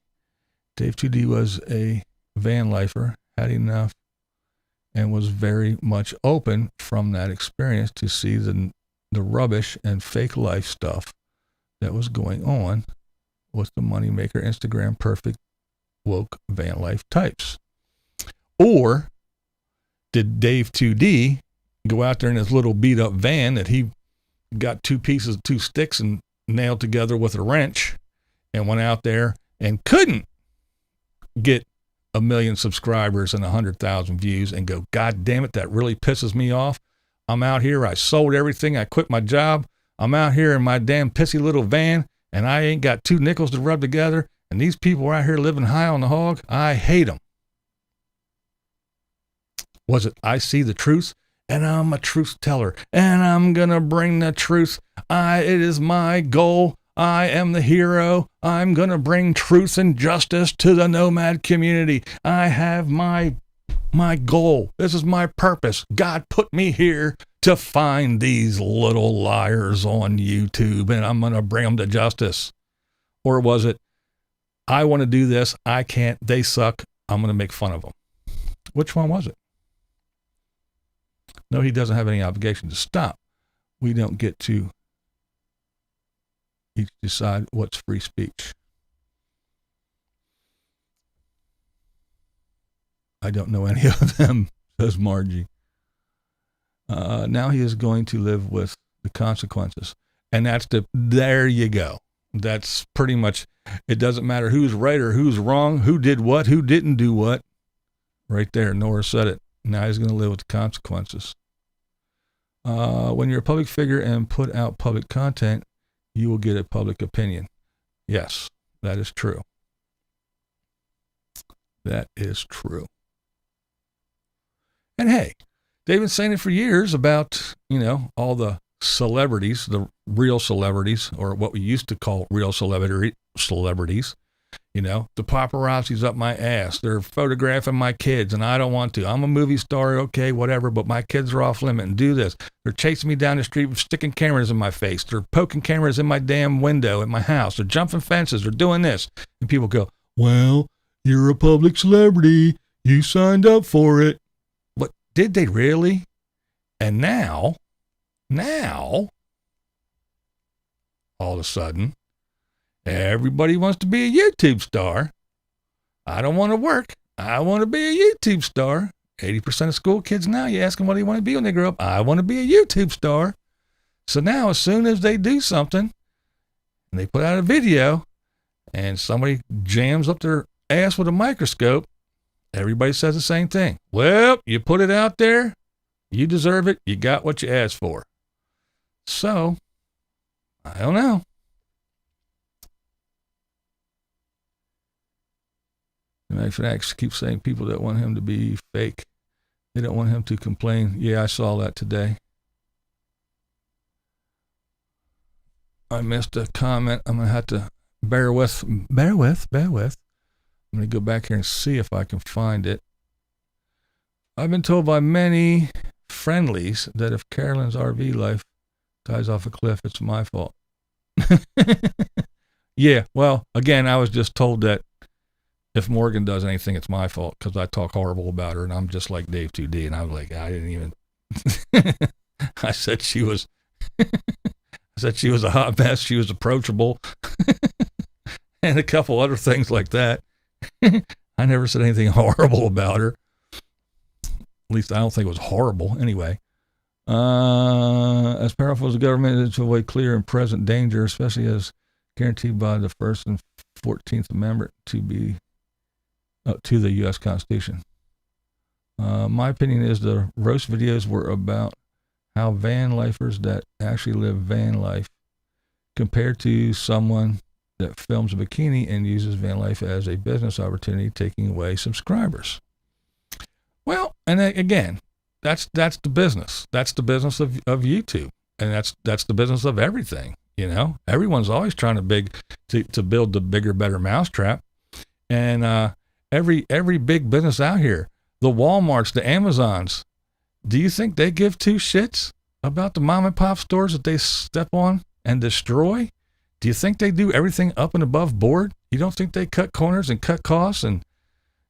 Dave 2D was a van lifer, had enough, and was very much open from that experience to see the rubbish and fake life stuff that was going on with the moneymaker, Instagram, perfect, woke van life types. Or did Dave 2D go out there in his little beat up van that he got two sticks and nailed together with a wrench and went out there and couldn't get 1 million subscribers and 100,000 views and go, God damn it, that really pisses me off. I'm out here. I sold everything. I quit my job. I'm out here in my damn pissy little van and I ain't got 2 nickels to rub together. And these people are out here living high on the hog. I hate them. Was it, I see the truth and I'm a truth teller and I'm going to bring the truth. It is my goal. I am the hero. I'm going to bring truth and justice to the nomad community. I have my goal. This is my purpose. God put me here to find these little liars on YouTube and I'm going to bring them to justice. Or was it, I want to do this. I can't. They suck. I'm going to make fun of them. Which one was it? No, he doesn't have any obligation to stop. We don't get to each decide what's free speech. I don't know any of them, says Margie. Now he is going to live with the consequences. And there you go. That's pretty much, it doesn't matter who's right or who's wrong, who did what, who didn't do what. Right there, Nora said it. Now he's going to live with the consequences. When you're a public figure and put out public content, you will get a public opinion. Yes, that is true. That is true. And hey, they've been saying it for years about, all the celebrities, the real celebrities, or what we used to call real celebrities. The paparazzi's up my ass. They're photographing my kids and I don't want to. I'm a movie star, okay, whatever, but my kids are off limit and do this. They're chasing me down the street, sticking cameras in my face. They're poking cameras in my damn window at my house. They're jumping fences. They're doing this. And people go, well, you're a public celebrity. You signed up for it. But did they really? And now, all of a sudden, everybody wants to be a YouTube star. I don't want to work. I want to be a YouTube star. 80% of school kids now, you ask them what do you want to be when they grow up? I want to be a YouTube star. So now as soon as they do something and they put out a video and somebody jams up their ass with a microscope, everybody says the same thing. Well, you put it out there. You deserve it. You got what you asked for. So, I don't know. Max keeps saying people that want him to be fake. They don't want him to complain. Yeah, I saw that today. I missed a comment. I'm going to have to bear with. I'm going to go back here and see if I can find it. I've been told by many friendlies that if Carolyn's RV life dies off a cliff, it's my fault. Yeah, well, again, I was just told that if Morgan does anything, it's my fault because I talk horrible about her and I'm just like Dave 2D. And I was like, I didn't even, I said she was a hot mess. She was approachable and a couple other things like that. I never said anything horrible about her. At least I don't think it was horrible anyway. As powerful as the government is to avoid clear and present danger, especially as guaranteed by the 1st and 14th Amendment to the U.S. Constitution. My opinion is the roast videos were about how van lifers that actually live van life compared to someone that films a bikini and uses van life as a business opportunity, taking away subscribers. Well, and again, that's the business. That's the business of YouTube, and that's the business of everything. Everyone's always trying to build the bigger, better mousetrap, and every big business out here, the Walmarts, the Amazons, do you think they give two shits about the mom and pop stores that they step on and destroy? Do you think they do everything up and above board? You don't think they cut corners and cut costs and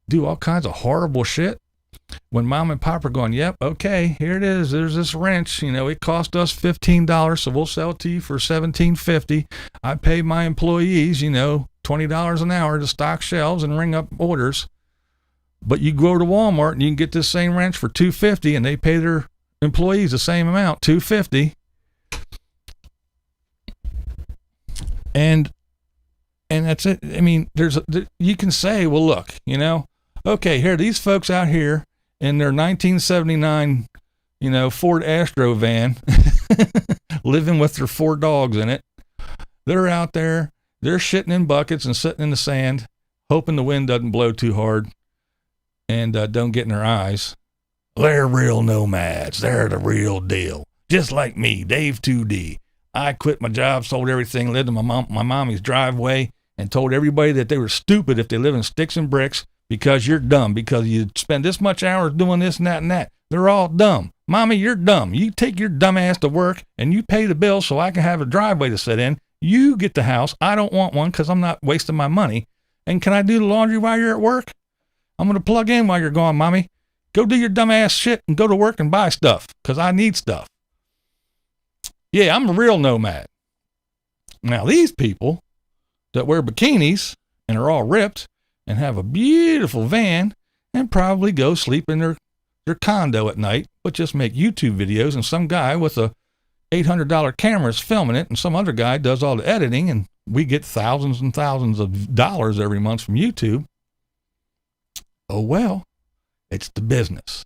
do all kinds of horrible shit? When mom and pop are going, yep, okay, here it is. There's this wrench. It cost us $15, so we'll sell it to you for $17.50. I pay my employees, $20 an hour to stock shelves and ring up orders. But you go to Walmart and you can get this same wrench for $2.50, and they pay their employees the same amount, $2.50. And that's it. I mean, you can say, well, look, okay, here, these folks out here in their 1979, Ford Astro van, living with their 4 dogs in it. They're out there, they're shitting in buckets and sitting in the sand, hoping the wind doesn't blow too hard and don't get in their eyes. They're real nomads. They're the real deal. Just like me, Dave 2D. I quit my job, sold everything, lived in my mommy's driveway, and told everybody that they were stupid if they live in sticks and bricks because you're dumb, because you spend this much hours doing this and that and that. They're all dumb. Mommy, you're dumb. You take your dumb ass to work and you pay the bill so I can have a driveway to sit in. You get the house. I don't want one because I'm not wasting my money. And can I do the laundry while you're at work? I'm going to plug in while you're gone, Mommy. Go do your dumb ass shit and go to work and buy stuff because I need stuff. Yeah, I'm a real nomad. Now, these people that wear bikinis and are all ripped and have a beautiful van and probably go sleep in their condo at night, but just make YouTube videos, and some guy with a $800 camera is filming it, and some other guy does all the editing, and we get thousands and thousands of dollars every month from YouTube. Oh, well, it's the business.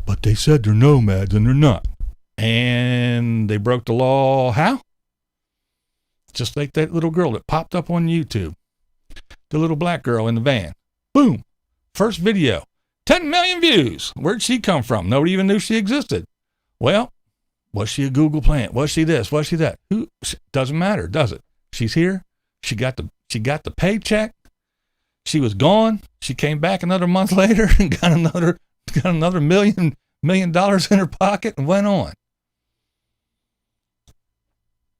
But they said they're nomads, and they're not. And they broke the law. How? Just like that little girl that popped up on YouTube. The little black girl in the van. Boom. First video. 10 million views. Where'd she come from? Nobody even knew she existed. Well, was she a Google plant? Was she this? Was she that? Who? Doesn't matter, does it? She's here. She got the paycheck. She was gone. She came back another month later and got another $1 million in her pocket and went on.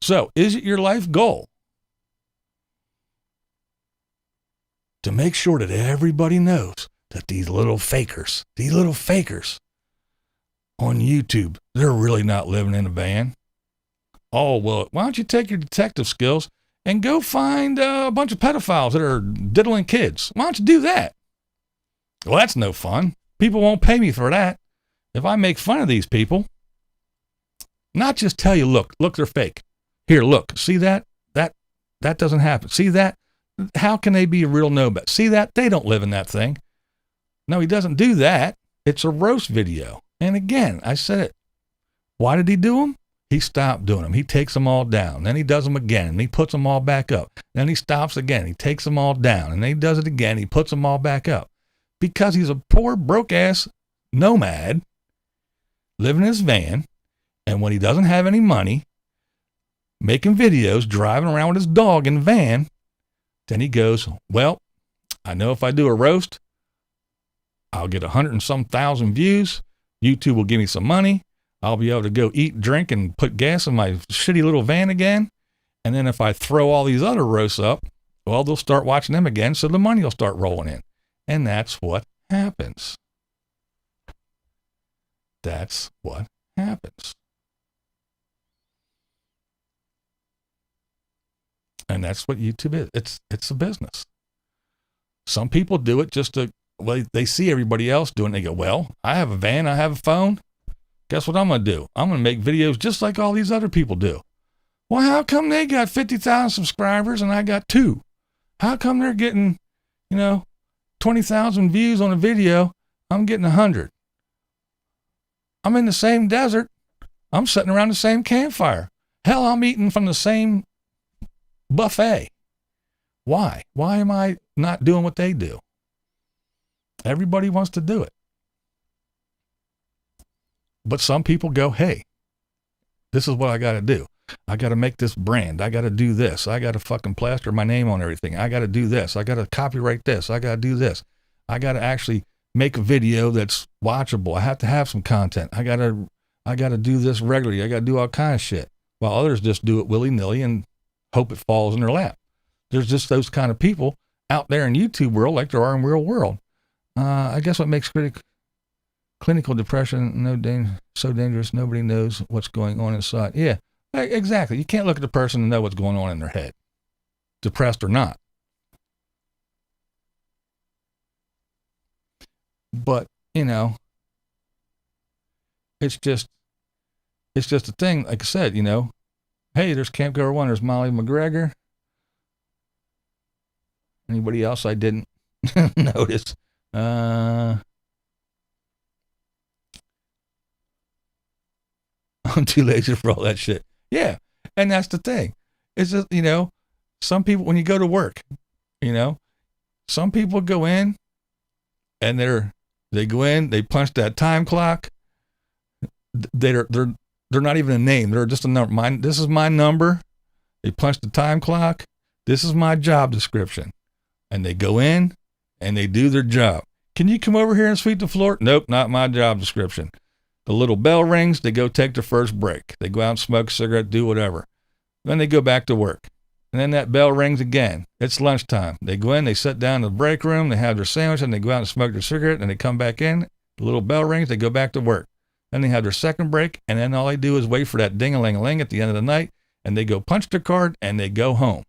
So, is it your life goal to make sure that everybody knows that these little fakers on YouTube, they're really not living in a van? Oh, well, why don't you take your detective skills and go find a bunch of pedophiles that are diddling kids? Why don't you do that? Well, that's no fun. People won't pay me for that. If I make fun of these people, not just tell you, look, they're fake. Here, look, see that? That doesn't happen. See that? How can they be a real nomad? See that? They don't live in that thing. No, he doesn't do that. It's a roast video. And again, I said it. Why did he do them? He stopped doing them. He takes them all down. Then he does them again, and he puts them all back up. Then he stops again. He takes them all down, and then he does it again. He puts them all back up. Because he's a poor, broke-ass nomad living in his van, and when he doesn't have any money, making videos, driving around with his dog in the van, then he goes, well, I know if I do a roast, I'll get 100 and some thousand views. YouTube will give me some money. I'll be able to go eat, drink, and put gas in my shitty little van again. And then if I throw all these other roasts up, well, they'll start watching them again, so the money will start rolling in. And that's what happens. That's what happens. And that's what YouTube is. It's a business. Some people do it just to, well, they see everybody else doing it. They go, well, I have a van, I have a phone. Guess what I'm going to do? I'm going to make videos just like all these other people do. Well, how come they got 50,000 subscribers and I got 2? How come they're getting, 20,000 views on a video? I'm getting 100. I'm in the same desert. I'm sitting around the same campfire. Hell, I'm eating from the same buffet. Why? Why am I not doing what they do? Everybody wants to do it. But some people go, hey, this is what I got to do. I got to make this brand. I got to do this. I got to fucking plaster my name on everything. I got to do this. I got to copyright this. I got to do this. I got to actually make a video that's watchable. I have to have some content. I got to do this regularly. I got to do all kinds of shit. while others just do it willy-nilly and hope it falls in their lap. There's just those kind of people out there in YouTube world like there are in real world. I guess what makes clinical depression so dangerous, nobody knows what's going on inside. Yeah, exactly. You can't look at the person and know what's going on in their head, depressed or not. But, you know, it's just a thing. Like I said, you know, hey, there's Camp Goer 1, there's Molly McGregor. Anybody else I didn't notice? I'm too lazy for all that shit. Yeah. And that's the thing. It's just, you know, some people, when you go to work, you know, some people go in and they go in, they punch that time clock. They're not even a name. They're just a number. This is my number. They punch the time clock. This is my job description. And they go in and they do their job. Can you come over here and sweep the floor? Nope, not my job description. The little bell rings, they go take their first break. They go out and smoke a cigarette, do whatever. Then they go back to work. And then that bell rings again. It's lunchtime. They go in, they sit down in the break room, they have their sandwich, and they go out and smoke their cigarette, and they come back in. The little bell rings, they go back to work. Then they have their second break, and then all they do is wait for that ding-a-ling-a-ling at the end of the night, and they go punch their card, and they go home.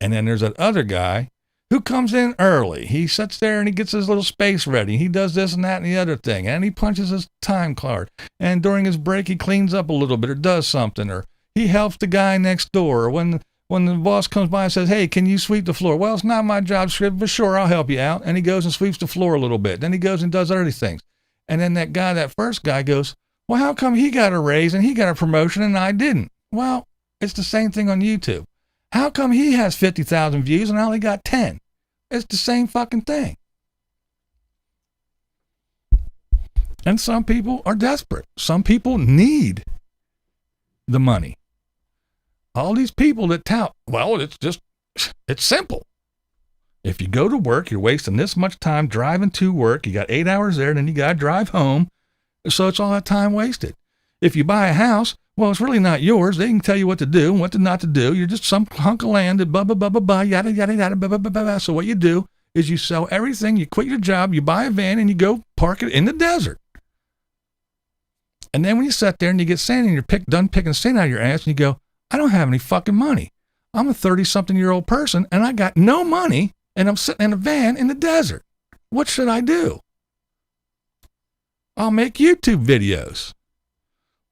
And then there's that other guy who comes in early. He sits there and he gets his little space ready. He does this and that and the other thing. And he punches his time card. And during his break, he cleans up a little bit or does something. Or he helps the guy next door. Or when the boss comes by and says, hey, can you sweep the floor? Well, it's not my job script, but sure, I'll help you out. And he goes and sweeps the floor a little bit. Then he goes and does other things. And then that first guy goes, well, how come he got a raise and he got a promotion and I didn't? Well, it's the same thing on YouTube. How come he has 50,000 views and I only got 10? It's the same fucking thing. And some people are desperate. Some people need the money. All these people that tout, well, it's simple. If you go to work, you're wasting this much time driving to work. You got 8 hours there, then you got to drive home. So it's all that time wasted. If you buy a house, well, it's really not yours. They can tell you what to do and what to not to do. You're just some hunk of land that blah, blah, blah, blah, blah, yada, yada, yada, blah, blah, blah, blah. So what you do is you sell everything, you quit your job, you buy a van, and you go park it in the desert. And then when you sit there and you get sand and you're done picking sand out of your ass and you go, I don't have any fucking money. I'm a 30-something-year-old person and I got no money and I'm sitting in a van in the desert. What should I do? I'll make YouTube videos.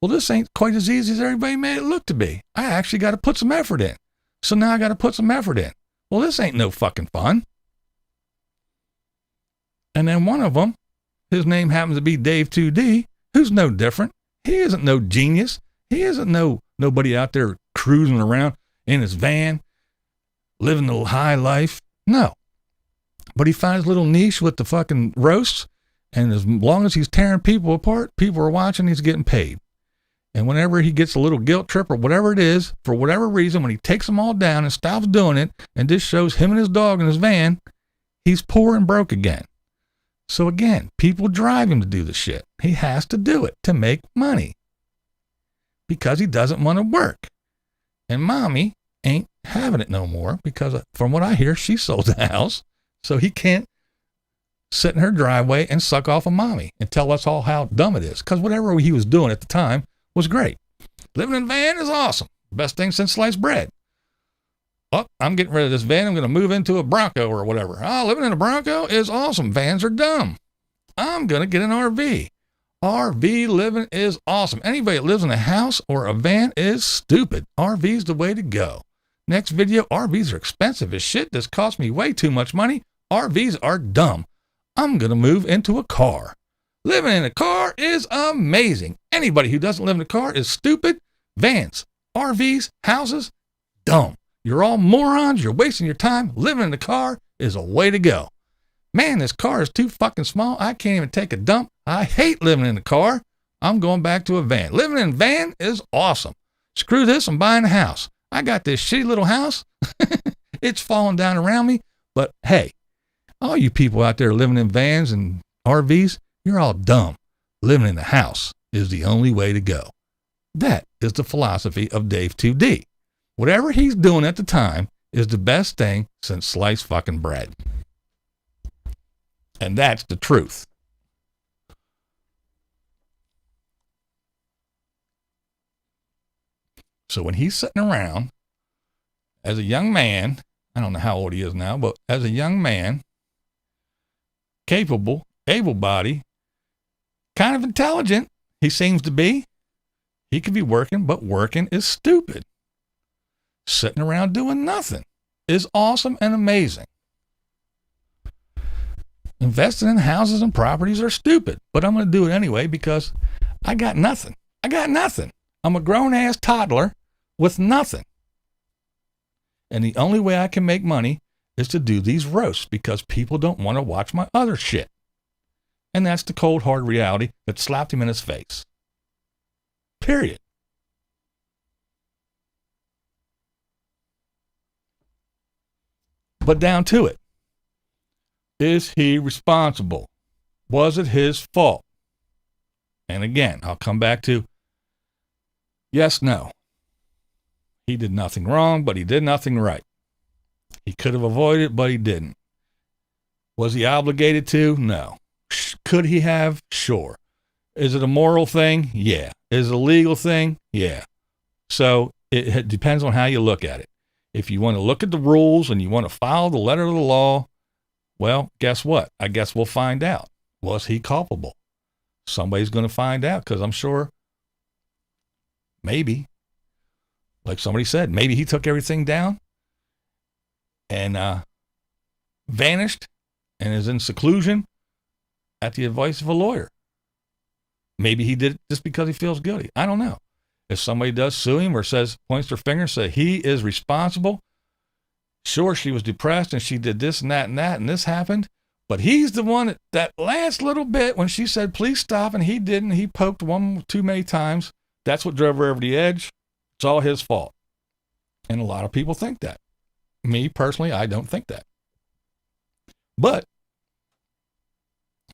Well, this ain't quite as easy as everybody made it look to be. I actually got to put some effort in. So now I got to put some effort in. Well, this ain't no fucking fun. And then one of them, his name happens to be Dave 2D, who's no different. He isn't no genius. He isn't nobody out there cruising around in his van, living the high life. No. But he found his little niche with the fucking roasts. And as long as he's tearing people apart, people are watching, he's getting paid. And whenever he gets a little guilt trip or whatever it is, for whatever reason, when he takes them all down and stops doing it, and just shows him and his dog in his van, he's poor and broke again. So again, people drive him to do the shit. He has to do it to make money because he doesn't want to work. And mommy ain't having it no more because from what I hear, she sold the house. So he can't sit in her driveway and suck off of mommy and tell us all how dumb it is. Because whatever he was doing at the time was great. Living in a van is awesome. Best thing since sliced bread. Oh, I'm getting rid of this van. I'm going to move into a Bronco or whatever. Oh, living in a Bronco is awesome. Vans are dumb. I'm going to get an RV. RV living is awesome. Anybody that lives in a house or a van is stupid. RV's the way to go. Next video, RVs are expensive as shit. This cost me way too much money. RVs are dumb. I'm going to move into a car. Living in a car is amazing. Anybody who doesn't live in a car is stupid. Vans, RVs, houses, dumb. You're all morons. You're wasting your time. Living in a car is a way to go. Man, this car is too fucking small. I can't even take a dump. I hate living in a car. I'm going back to a van. Living in a van is awesome. Screw this. I'm buying a house. I got this shitty little house. It's falling down around me. But hey, all you people out there living in vans and RVs, you're all dumb living in a house. is the only way to go. That is the philosophy of Dave 2D. Whatever he's doing at the time is the best thing since sliced fucking bread. And that's the truth. So when he's sitting around as a young man, I don't know how old he is now, but as a young man, capable, able-bodied, kind of intelligent, he seems to be. He could be working, but working is stupid. Sitting around doing nothing is awesome and amazing. Investing in houses and properties are stupid, but I'm going to do it anyway because I got nothing. I got nothing. I'm a grown-ass toddler with nothing. And the only way I can make money is to do these roasts because people don't want to watch my other shit. And that's the cold, hard reality that slapped him in his face. Period. But down to it. Is he responsible? Was it his fault? And again, I'll come back to yes, no. He did nothing wrong, but he did nothing right. He could have avoided it, but he didn't. Was he obligated to? No. Could he have? Sure. Is it a moral thing? Yeah. Is it a legal thing? Yeah. So it depends on how you look at it. If you want to look at the rules and you want to follow the letter of the law, well, guess what? I guess we'll find out. Was he culpable? Somebody's going to find out because I'm sure maybe, like somebody said, maybe he took everything down and vanished and is in seclusion at the advice of a lawyer. Maybe he did it just because he feels guilty. I don't know. If somebody does sue him or says, points their finger, say he is responsible. Sure, she was depressed and she did this and this happened. But he's the one that last little bit when she said, please stop, and he didn't. He poked one too many times. That's what drove her over the edge. It's all his fault. And a lot of people think that. Me, personally, I don't think that. But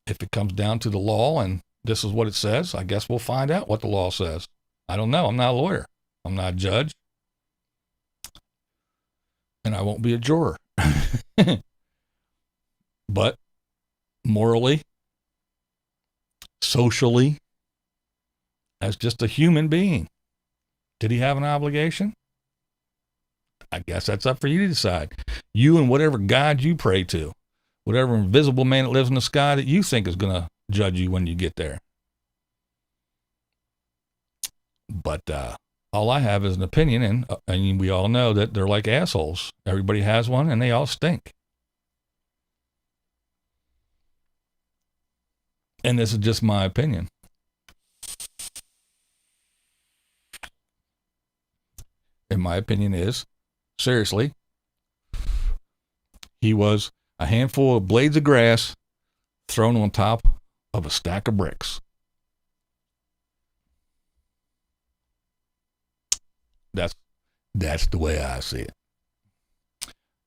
if it comes down to the law and this is what it says, I guess we'll find out what the law says. I don't know. I'm not a lawyer. I'm not a judge. And I won't be a juror. But morally, socially, as just a human being, did he have an obligation? I guess that's up for you to decide. You and whatever God you pray to, whatever invisible man that lives in the sky that you think is going to judge you when you get there. But all I have is an opinion, and we all know that they're like assholes. Everybody has one, and they all stink. And this is just my opinion. And my opinion is, seriously, he was a handful of blades of grass thrown on top of a stack of bricks. That's the way I see it.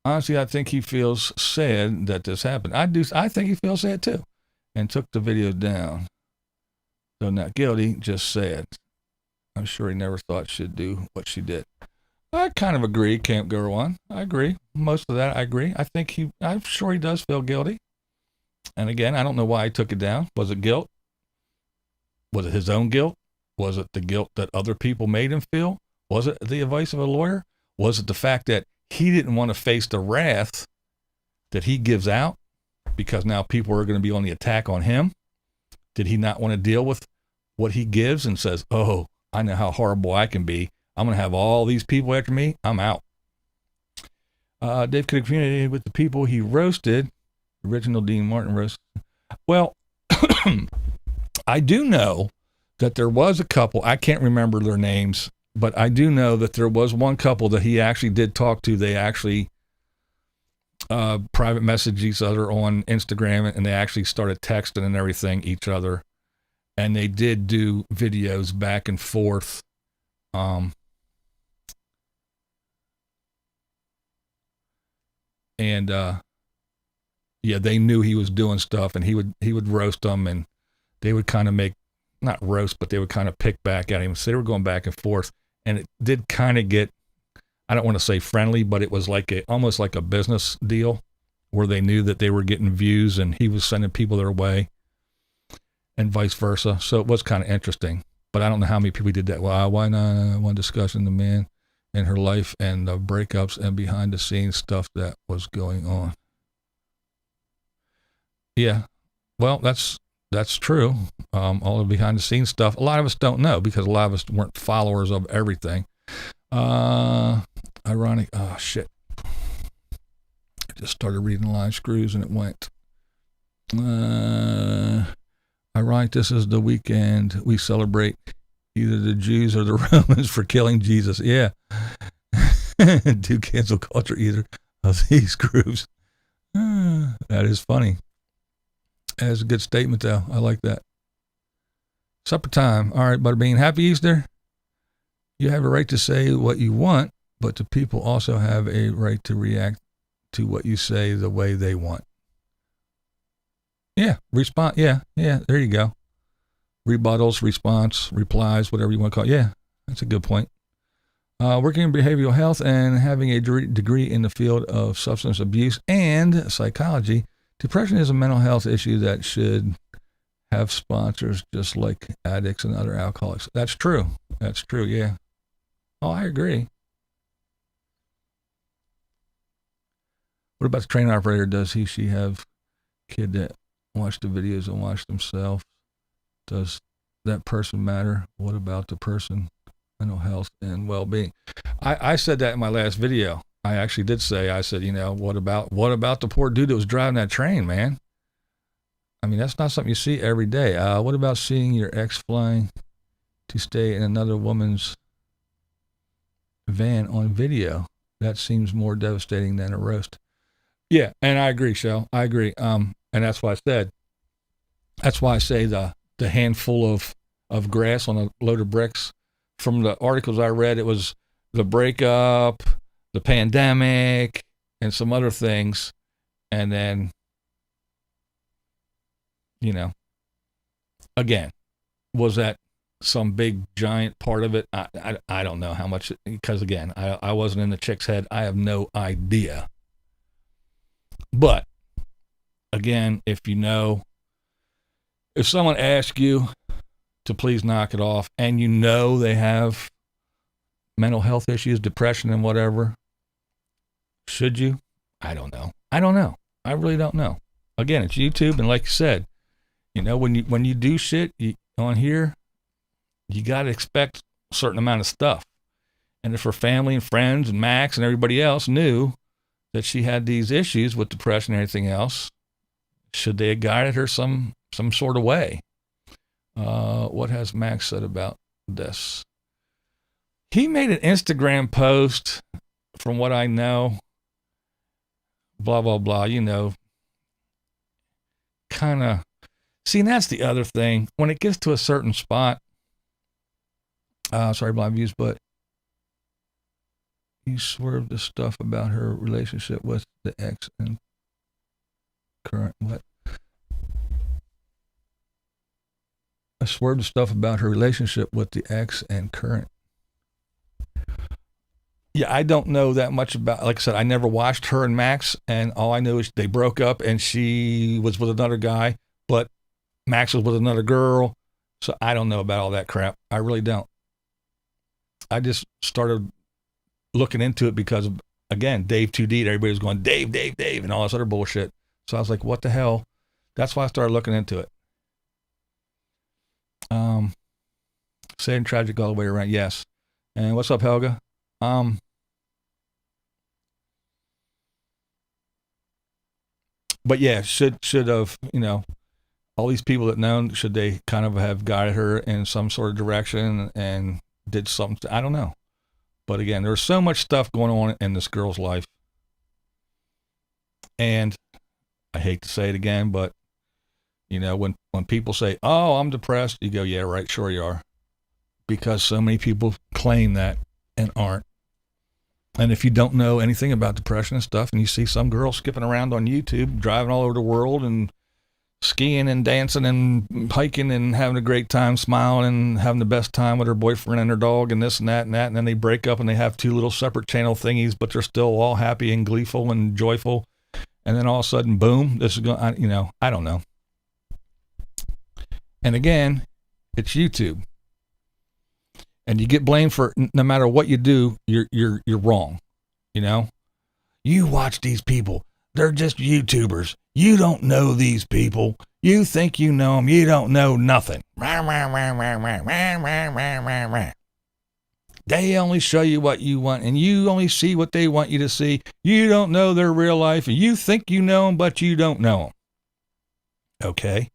Honestly, I think he feels sad that this happened. I think he feels sad too, and took the video down. So not guilty, just sad. I'm sure he never thought she'd do what she did. I kind of agree, Camp Girl One. I agree. Most of that I agree. I'm sure he does feel guilty. And again, I don't know why he took it down. Was it guilt? Was it his own guilt? Was it the guilt that other people made him feel? Was it the advice of a lawyer? Was it the fact that he didn't want to face the wrath that he gives out because now people are going to be on the attack on him? Did he not want to deal with what he gives and says, oh, I know how horrible I can be. I'm going to have all these people after me. I'm out. Dave could have communicated with the people he roasted. Original Dean Martin roast. Well, I do know that there was a couple. I can't remember their names, but I do know that there was one couple that he actually did talk to. They actually private messaged each other on Instagram, and they actually started texting and everything each other. And they did do videos back and forth. Yeah, they knew he was doing stuff, and he would roast them, and they would kind of make not roast, but they would kind of pick back at him. So they were going back and forth, and it did kind of get, I don't want to say friendly, but it was like almost like a business deal where they knew that they were getting views and he was sending people their way and vice versa. So it was kind of interesting, but I don't know how many people did that. Well, why not one discussion, the man in her life and the breakups and behind the scenes stuff that was going on. Yeah. Well, that's true. All the behind the scenes stuff. A lot of us don't know because a lot of us weren't followers of everything. Ironic. Oh shit. I just started reading Line Screws and it went. Ironic. This is the weekend we celebrate either the Jews or the Romans for killing Jesus. Yeah. Do cancel culture either of these groups. That is funny. That is a good statement, though. I like that. Supper time. All right, Butterbean. Happy Easter. You have a right to say what you want, but the people also have a right to react to what you say the way they want. Yeah, respond. Yeah, there you go. Rebuttals, response, replies, whatever you want to call it. Yeah, that's a good point. Working in behavioral health and having a degree in the field of substance abuse and psychology, depression is a mental health issue that should have sponsors just like addicts and other alcoholics. That's true. That's true, yeah. Oh, I agree. What about the train operator? Does she have a kid that watch the videos and watch themselves? Does that person matter? What about the person? Mental health and well-being. I said that in my last video. I actually did say, I said, what about the poor dude that was driving that train, man? I mean, that's not something you see every day. What about seeing your ex flying to stay in another woman's van on video? That seems more devastating than a roast. Yeah, and I agree, Shell. I agree. And that's why I say the handful of grass on a load of bricks. From the articles I read, it was the breakup, the pandemic, and some other things. And then, again, was that some big giant part of it? I don't know how much, because again, I wasn't in the chick's head. I have no idea. But again, if someone asks you to please knock it off, and they have mental health issues, depression and whatever, should you? I don't know. I really don't know. Again, it's YouTube, and like you said, when you do shit on here, you got to expect a certain amount of stuff. And if her family and friends and Max and everybody else knew that she had these issues with depression and everything else, should they have guided her some sort of way? What has Max said about this? He made an Instagram post, from what I know, blah, blah, blah, kind of. See, and that's the other thing. When it gets to a certain spot, sorry, blind views, but he swerved the stuff about her relationship with the ex and current, what? I swerved the stuff about her relationship with the ex and current. Yeah, I don't know that much about, like I said, I never watched her and Max, and all I know is they broke up and she was with another guy, but Max was with another girl. So I don't know about all that crap. I really don't. I just started looking into it because of, again, Dave 2D. Everybody was going, Dave, Dave, Dave, and all this other bullshit. So I was like, what the hell? That's why I started looking into it. Saying tragic all the way around. Yes. And what's up, Helga? But yeah, should have, all these people that known, should they kind of have guided her in some sort of direction and did something? I don't know. But again, there's so much stuff going on in this girl's life. And I hate to say it again, but when people say, oh, I'm depressed, you go, yeah, right, sure you are. Because so many people claim that and aren't. And if you don't know anything about depression and stuff, and you see some girl skipping around on YouTube, driving all over the world and skiing and dancing and hiking and having a great time, smiling and having the best time with her boyfriend and her dog and this and that and that. And then they break up and they have 2 little separate channel thingies, but they're still all happy and gleeful and joyful. And then all of a sudden, boom, this is going, you know, I don't know. And again, it's YouTube. And you get blamed for no matter what you do, you're wrong. You know, you watch these people. They're just YouTubers. You don't know these people. You think you know them. You don't know nothing. They only show you what you want, and you only see what they want you to see. You don't know their real life, and you think you know them, but you don't know them. Okay.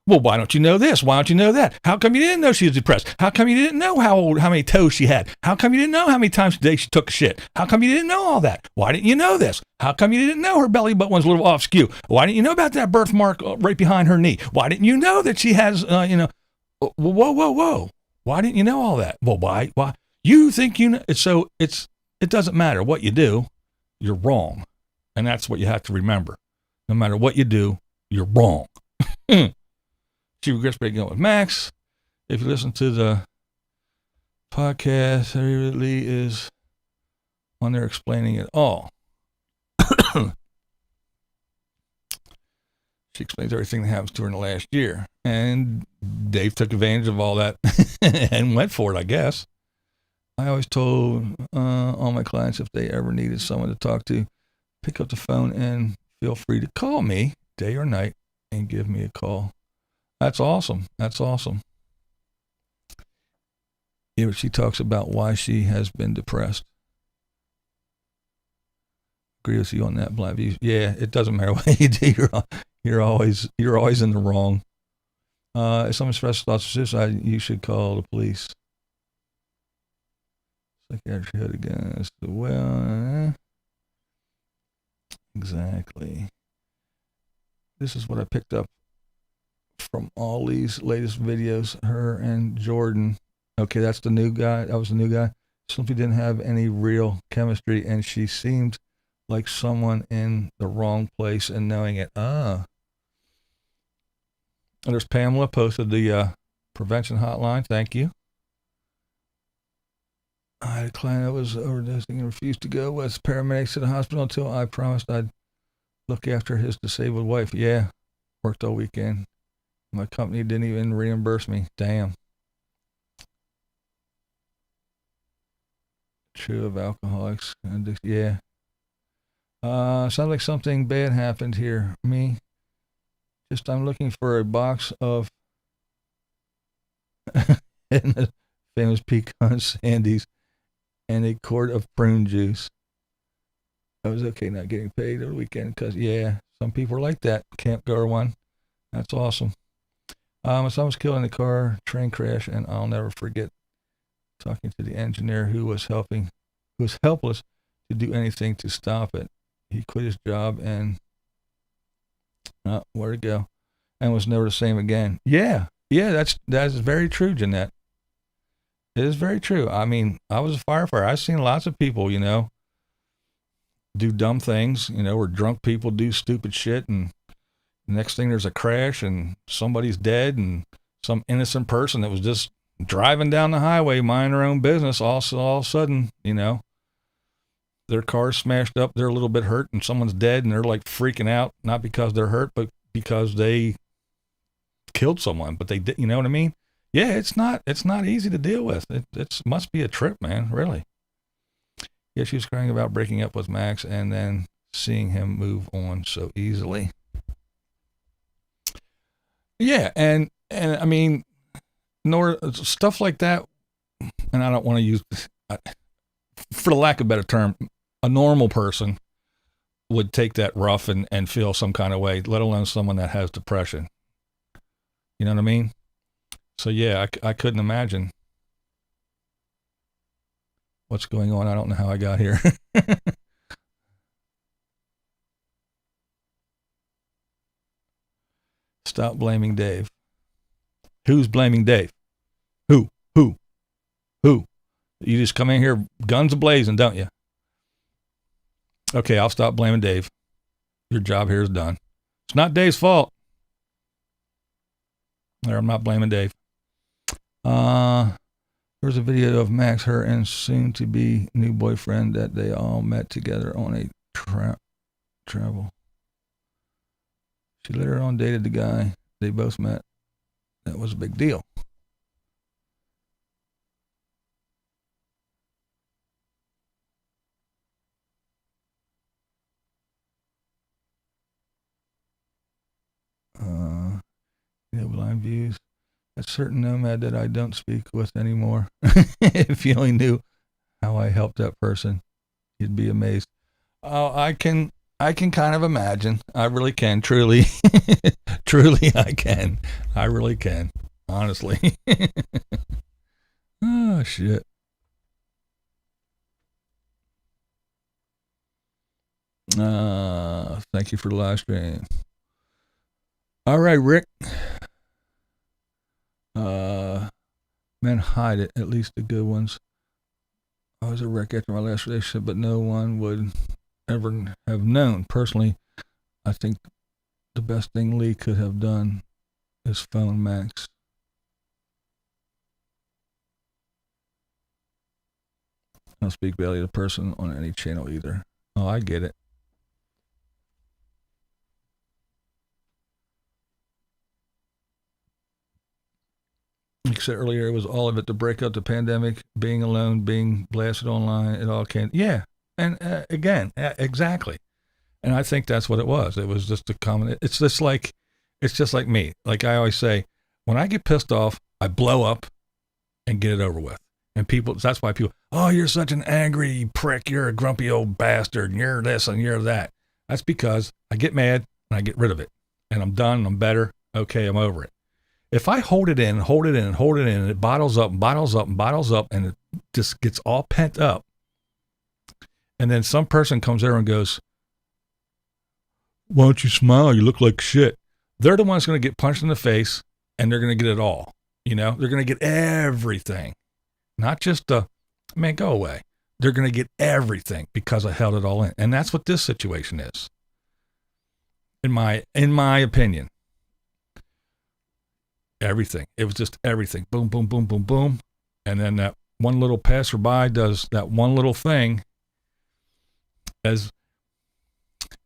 Well, why don't you know this? Why don't you know that? How come you didn't know she was depressed? How come you didn't know how many toes she had? How come you didn't know how many times a day she took a shit? How come you didn't know all that? Why didn't you know this? How come you didn't know her belly button was a little off skew? Why didn't you know about that birthmark right behind her knee? Why didn't you know that she has, whoa. Why didn't you know all that? Well, why? You think you know. So it doesn't matter what you do, you're wrong. And that's what you have to remember. No matter what you do, you're wrong. She regrets breaking up with Max. If you listen to the podcast, Lee is on there explaining it all. She explains everything that happens to her in the last year. And Dave took advantage of all that and went for it, I guess. I always told all my clients if they ever needed someone to talk to, pick up the phone and feel free to call me day or night and give me a call. That's awesome. That's awesome. Yeah, but she talks about why she has been depressed. Agree with you on that, Blind Views. Yeah, it doesn't matter what you do. You're always in the wrong. If someone expresses thoughts of suicide, you should call the police. Psychiatry hood against the well. Exactly. This is what I picked up from all these latest videos, her and Jordan. Okay, that's the new guy. That was the new guy. Simply didn't have any real chemistry, and she seemed like someone in the wrong place and knowing it. And there's Pamela posted the prevention hotline. Thank you. I had a client that was overdosing and refused to go with paramedics to the hospital until I promised I'd look after his disabled wife. Yeah, worked all weekend. My company didn't even reimburse me. Damn. True of alcoholics. Yeah. Sounds like something bad happened here. Me. Just I'm looking for a box of famous pecan sandies and a quart of prune juice. I was okay not getting paid over the weekend because, yeah, some people are like that. Camp Garwan. That's awesome. My son was killed in a car train crash, and I'll never forget talking to the engineer who was helpless to do anything to stop it. He quit his job and where'd it go? And was never the same again. Yeah, that is very true, Jeanette. It is very true. I mean, I was a firefighter. I've seen lots of people, do dumb things, or drunk people do stupid shit, and the next thing there's a crash and somebody's dead, and some innocent person that was just driving down the highway, minding their own business, all of a sudden, their car's smashed up, they're a little bit hurt, and someone's dead, and they're like freaking out, not because they're hurt, but because they killed someone, but they did, you know what I mean? Yeah, it's not easy to deal with. It must be a trip, man, really. Yeah, she was crying about breaking up with Max and then seeing him move on so easily. Yeah, and I mean, nor stuff like that, and I don't want to use, for the lack of a better term, a normal person would take that rough and feel some kind of way, let alone someone that has depression. You know what I mean? So yeah, I couldn't imagine what's going on. I don't know how I got here. Stop blaming Dave. Who's blaming Dave? Who? You just come in here guns a-blazing, don't you? Okay, I'll stop blaming Dave. Your job here is done. It's not Dave's fault. Or I'm not blaming Dave. There's a video of Max, her, and soon-to-be new boyfriend that they all met together on a travel. She later on dated the guy they both met. That was a big deal. Blind views. A certain nomad that I don't speak with anymore. If you only knew how I helped that person, you'd be amazed. Oh, I can kind of imagine. I really can. Truly, truly, I can. I really can. Honestly. Oh shit. Thank you for the live stream. All right, Rick. Men hide it, at least the good ones. I was a wreck after my last relationship, but no one would ever have known. Personally, I think the best thing Lee could have done is phone Max. I don't speak badly to the person on any channel either. Oh, I get it. Like I said earlier, it was all of it to break up the pandemic, being alone, being blasted online. It all came. Yeah. And again, exactly. And I think that's what it was. It was just a common, it's just like me. Like I always say, when I get pissed off, I blow up and get it over with. And people, that's why people, oh, you're such an angry prick. You're a grumpy old bastard. And you're this and you're that. That's because I get mad and I get rid of it. And I'm done. I'm better. Okay, I'm over it. If I hold it in, and it bottles up, and it just gets all pent up, and then some person comes there and goes, why don't you smile? You look like shit. They're the ones going to get punched in the face, and they're going to get it all. You know, they're going to get everything. Not just the, man, go away. They're going to get everything because I held it all in. And that's what this situation is. In my opinion. Everything. It was just everything. Boom, boom, boom, boom, boom. And then that one little passerby does that one little thing, as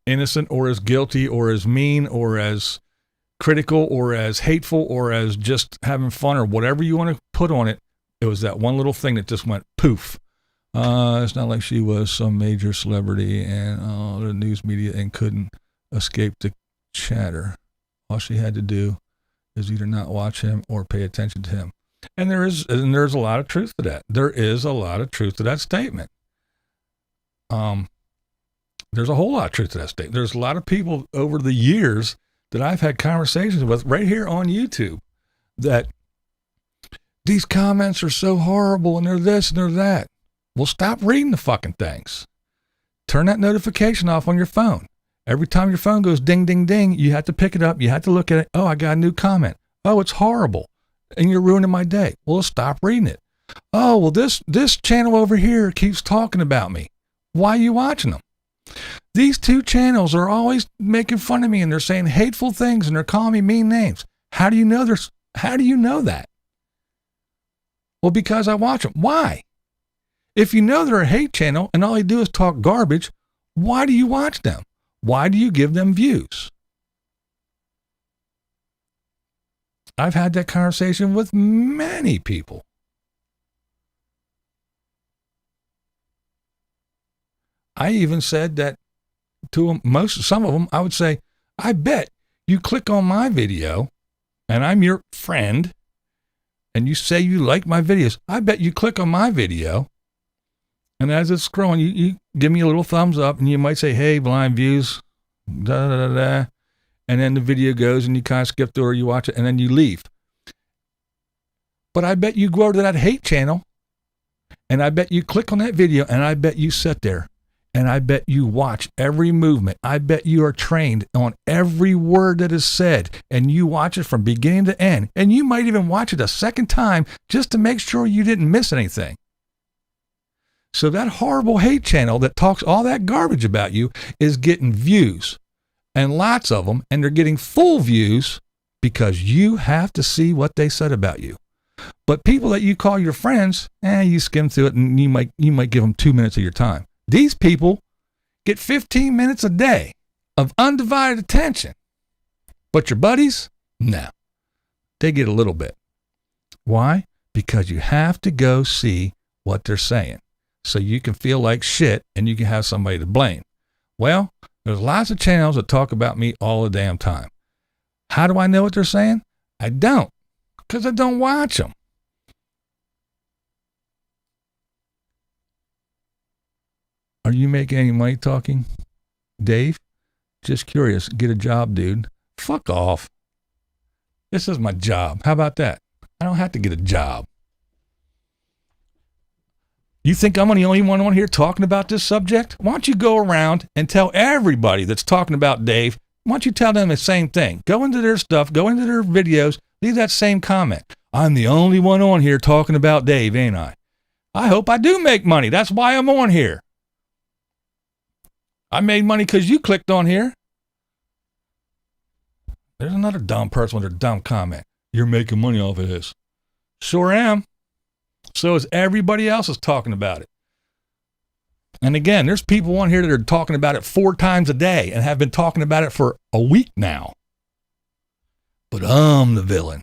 innocent or as guilty or as mean or as critical or as hateful or as just having fun or whatever you want to put on it. It was that one little thing that just went poof. It's not like she was some major celebrity and the news media and couldn't escape the chatter. All she had to do is either not watch him or pay attention to him. And there's a lot of truth to that. There is a lot of truth to that statement. There's a whole lot of truth to that statement. There's a lot of people over the years that I've had conversations with right here on YouTube that these comments are so horrible and they're this and they're that. Well, stop reading the fucking things. Turn that notification off on your phone. Every time your phone goes ding, ding, ding, you have to pick it up. You have to look at it. Oh, I got a new comment. Oh, it's horrible. And you're ruining my day. Well, stop reading it. Oh, well, this channel over here keeps talking about me. Why are you watching them? These two channels are always making fun of me and they're saying hateful things and they're calling me mean names. How do you know that? Well, because I watch them. Why? If you know they're a hate channel and all they do is talk garbage, why do you watch them? Why do you give them views? I've had that conversation with many people. I even said that to some of them, I would say, I bet you click on my video and I'm your friend and you say you like my videos. I bet you click on my video and as it's scrolling, you give me a little thumbs up and you might say, hey, blind views, da, da, da, da. And then the video goes and you kind of skip through or you watch it and then you leave. But I bet you go to that hate channel and I bet you click on that video and I bet you sit there and I bet you watch every movement. I bet you are trained on every word that is said and you watch it from beginning to end. And you might even watch it a second time just to make sure you didn't miss anything. So that horrible hate channel that talks all that garbage about you is getting views and lots of them, and they're getting full views because you have to see what they said about you. But people that you call your friends, you skim through it and you might give them 2 minutes of your time. These people get 15 minutes a day of undivided attention. But your buddies, no. They get a little bit. Why? Because you have to go see what they're saying so you can feel like shit and you can have somebody to blame. Well, there's lots of channels that talk about me all the damn time. How do I know what they're saying? I don't, because I don't watch them. Are you making any money talking, Dave? Just curious. Get a job, dude. Fuck off. This is my job. How about that? I don't have to get a job. You think I'm the only one on here talking about this subject? Why don't you go around and tell everybody that's talking about Dave, why don't you tell them the same thing? Go into their stuff, go into their videos, leave that same comment. I'm the only one on here talking about Dave, ain't I? I hope I do make money. That's why I'm on here. I made money because you clicked on here. There's another dumb person with a dumb comment. You're making money off of this. Sure am. So is everybody else is talking about it. And again, there's people on here that are talking about it 4 times a day and have been talking about it for a week now. But I'm the villain.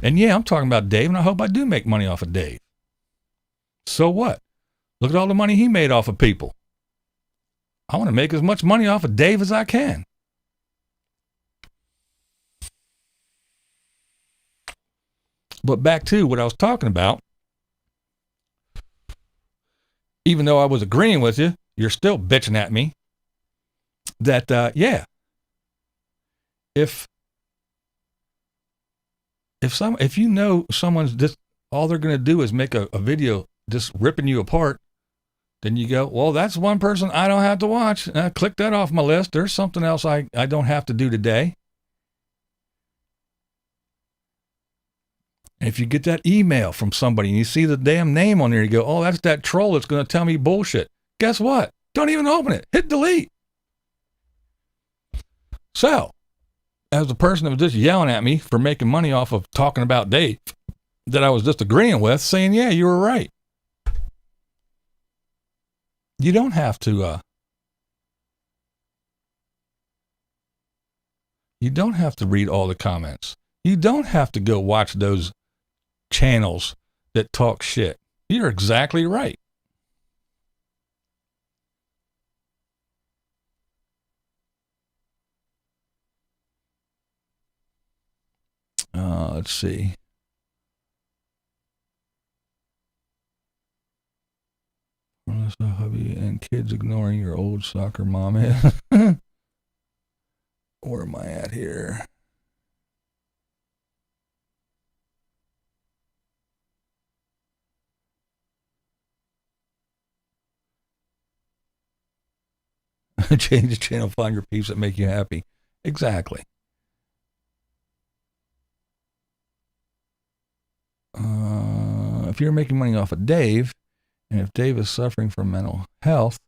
And yeah, I'm talking about Dave, and I hope I do make money off of Dave. So what? Look at all the money he made off of people. I want to make as much money off of Dave as I can. But back to what I was talking about. Even though I was agreeing with you, you're still bitching at me. That, if you know someone's just, all they're going to do is make a video just ripping you apart, then you go, well, that's one person I don't have to watch. Click that off my list. There's something else I don't have to do today. And if you get that email from somebody and you see the damn name on there, you go, oh, that's that troll that's going to tell me bullshit. Guess what? Don't even open it. Hit delete. So, as the person that was just yelling at me for making money off of talking about Dave that I was just agreeing with, saying, yeah, you were right. You don't have to, read all the comments. You don't have to go watch those channels that talk shit. You're exactly right. Let's see. Hubby and kids ignoring your old soccer mom. Where am I at here? Change the channel, find your peeps that make you happy. Exactly. If you're making money off of Dave, and if Dave is suffering from mental health,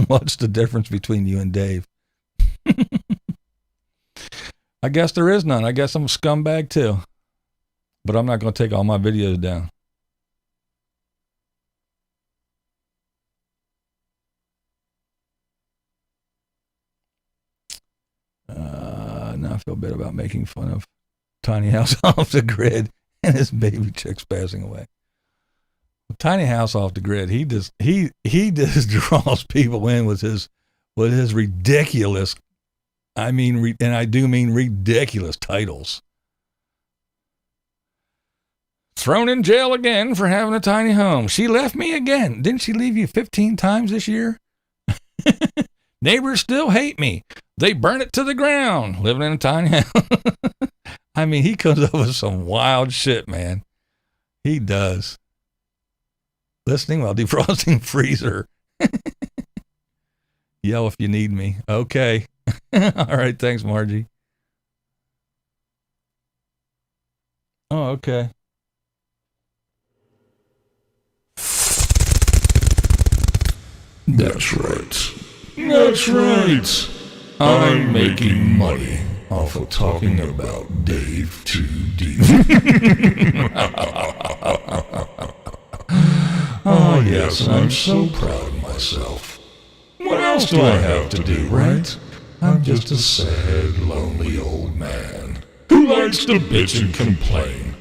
what's the difference between you and Dave? I guess there is none. I guess I'm a scumbag too. But I'm not going to take all my videos down. Now I feel bad about making fun of Tiny House off the grid and his baby chicks passing away. Tiny House off the grid. He just draws people in with his ridiculous. I mean, and I do mean ridiculous titles. Thrown in jail again for having a tiny home. She left me again. Didn't she leave you 15 times this year? Neighbors still hate me. They burn it to the ground. Living in a tiny house. I mean, he comes up with some wild shit, man. He does. Listening while defrosting freezer. Yell if you need me. Okay. All right. Thanks, Margie. Oh, okay. That's right. That's right. I'm making money off of talking about Dave too deep. Oh, yes, and I'm so proud of myself. What else do I have to do, right? I'm just a sad, lonely old man who likes to bitch and complain.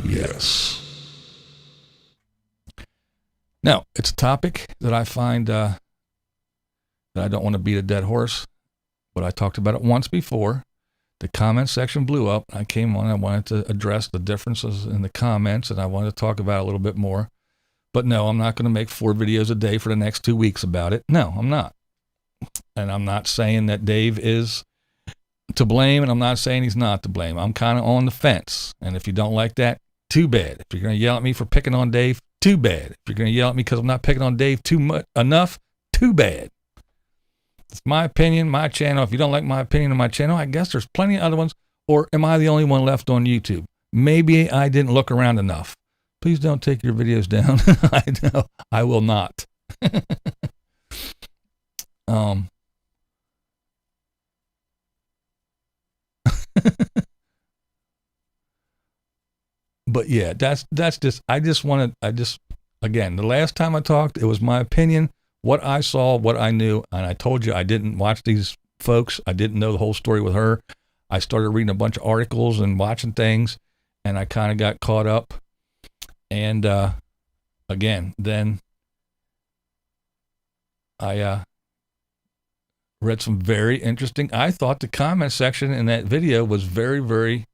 Yes. Now, it's a topic that I find that I don't want to beat a dead horse, but I talked about it once before. The comment section blew up. I came on. I wanted to address the differences in the comments, and I wanted to talk about it a little bit more. But no, I'm not going to make 4 videos a day for the next 2 weeks about it. No, I'm not. And I'm not saying that Dave is to blame, and I'm not saying he's not to blame. I'm kind of on the fence. And if you don't like that, too bad. If you're going to yell at me for picking on Dave, too bad. If you're going to yell at me because I'm not picking on Dave enough, too bad. It's my opinion, my channel. If you don't like my opinion on my channel, I guess there's plenty of other ones. Or am I the only one left on YouTube? Maybe I didn't look around enough. Please don't take your videos down. I know I will not. But yeah, that's just, again, the last time I talked, it was my opinion, what I saw, what I knew. And I told you, I didn't watch these folks. I didn't know the whole story with her. I started reading a bunch of articles and watching things, and I kind of got caught up. And, again, then I, read some very interesting, I thought the comment section in that video was very, very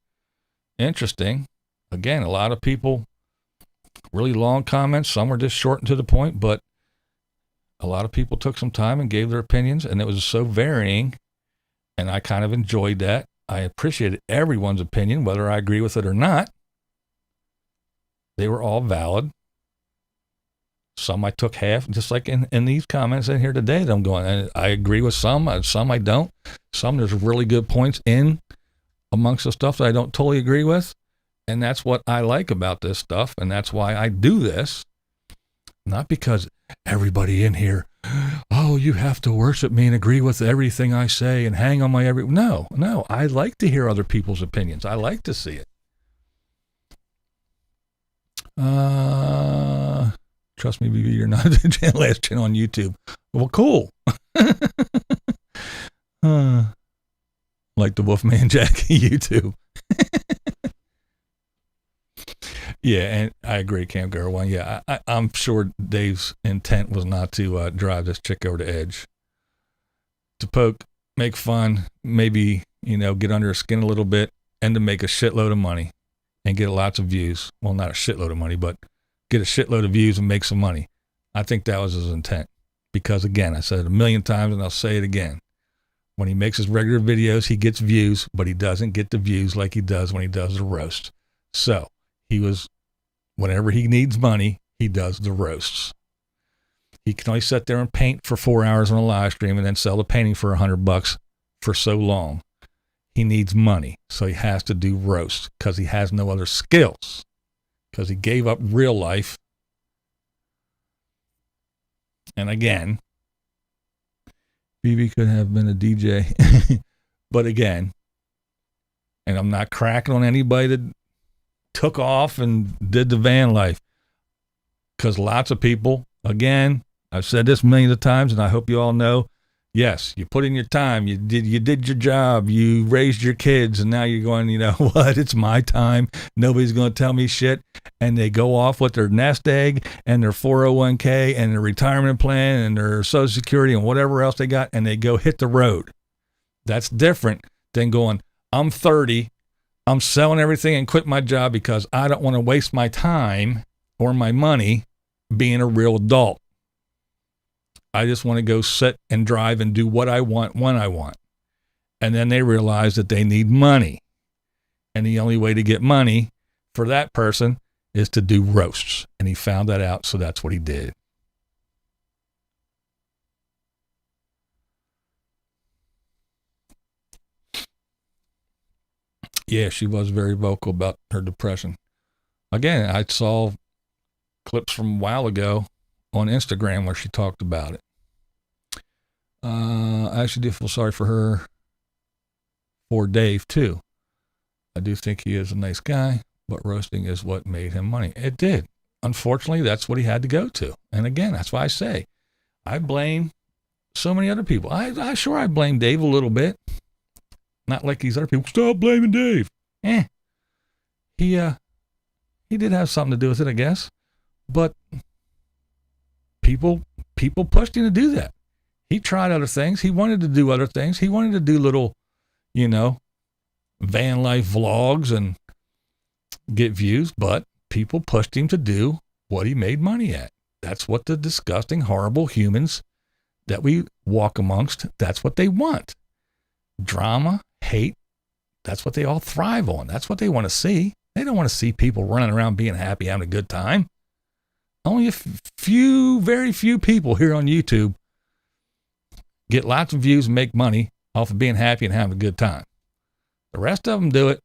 interesting. Again, a lot of people, really long comments. Some were just short and to the point, but a lot of people took some time and gave their opinions, and it was so varying, and I kind of enjoyed that. I appreciated everyone's opinion, whether I agree with it or not. They were all valid. Some I took half, just like in these comments in here today that I'm going, and I agree with some I don't. Some there's really good points in amongst the stuff that I don't totally agree with. And that's what I like about this stuff, and that's why I do this. Not because everybody in here, oh, you have to worship me and agree with everything I say and hang on my every... No, I like to hear other people's opinions. I like to see it. Trust me, BB, you're not the last channel on YouTube. Well, cool. Like the Wolfman Jack YouTube. Yeah, and I agree, Cam Girl One. Yeah, I'm sure Dave's intent was not to drive this chick over the edge. To poke, make fun, maybe, get under her skin a little bit, and to make a shitload of money and get lots of views. Well, not a shitload of money, but get a shitload of views and make some money. I think that was his intent. Because, again, I said it a million times, and I'll say it again. When he makes his regular videos, he gets views, but he doesn't get the views like he does when he does the roast. So, whenever he needs money, he does the roasts. He can only sit there and paint for 4 hours on a live stream and then sell the painting for $100 for so long. He needs money, so he has to do roasts because he has no other skills, because he gave up real life. And again, BB could have been a DJ. But again, and I'm not cracking on anybody that took off and did the van life, because lots of people, again, I've said this millions of times, and I hope you all know, yes, you put in your time, you did your job, you raised your kids, and now you're going, what, it's my time, nobody's going to tell me shit, and they go off with their nest egg and their 401k and their retirement plan and their Social Security and whatever else they got, and they go hit the road. That's different than going, I'm 30, I'm selling everything and quit my job because I don't want to waste my time or my money being a real adult. I just want to go sit and drive and do what I want when I want. And then they realize that they need money. And the only way to get money for that person is to do roasts. And he found that out, so that's what he did. Yeah, she was very vocal about her depression. Again, I saw clips from a while ago on Instagram where she talked about it. I actually do feel sorry for her, for Dave too. I do think he is a nice guy, but roasting is what made him money. It did. Unfortunately, that's what he had to go to. And again, that's why I say I blame so many other people. I blame Dave a little bit. Not like these other people. Stop blaming Dave. He did have something to do with it, I guess. But people pushed him to do that. He tried other things. He wanted to do other things. He wanted to do little, van life vlogs and get views, but people pushed him to do what he made money at. That's what the disgusting, horrible humans that we walk amongst, that's what they want. Drama, hate, that's what they all thrive on. That's what they want to see. They don't want to see people running around being happy, having a good time. Only very few people here on YouTube get lots of views and make money off of being happy and having a good time. The rest of them do it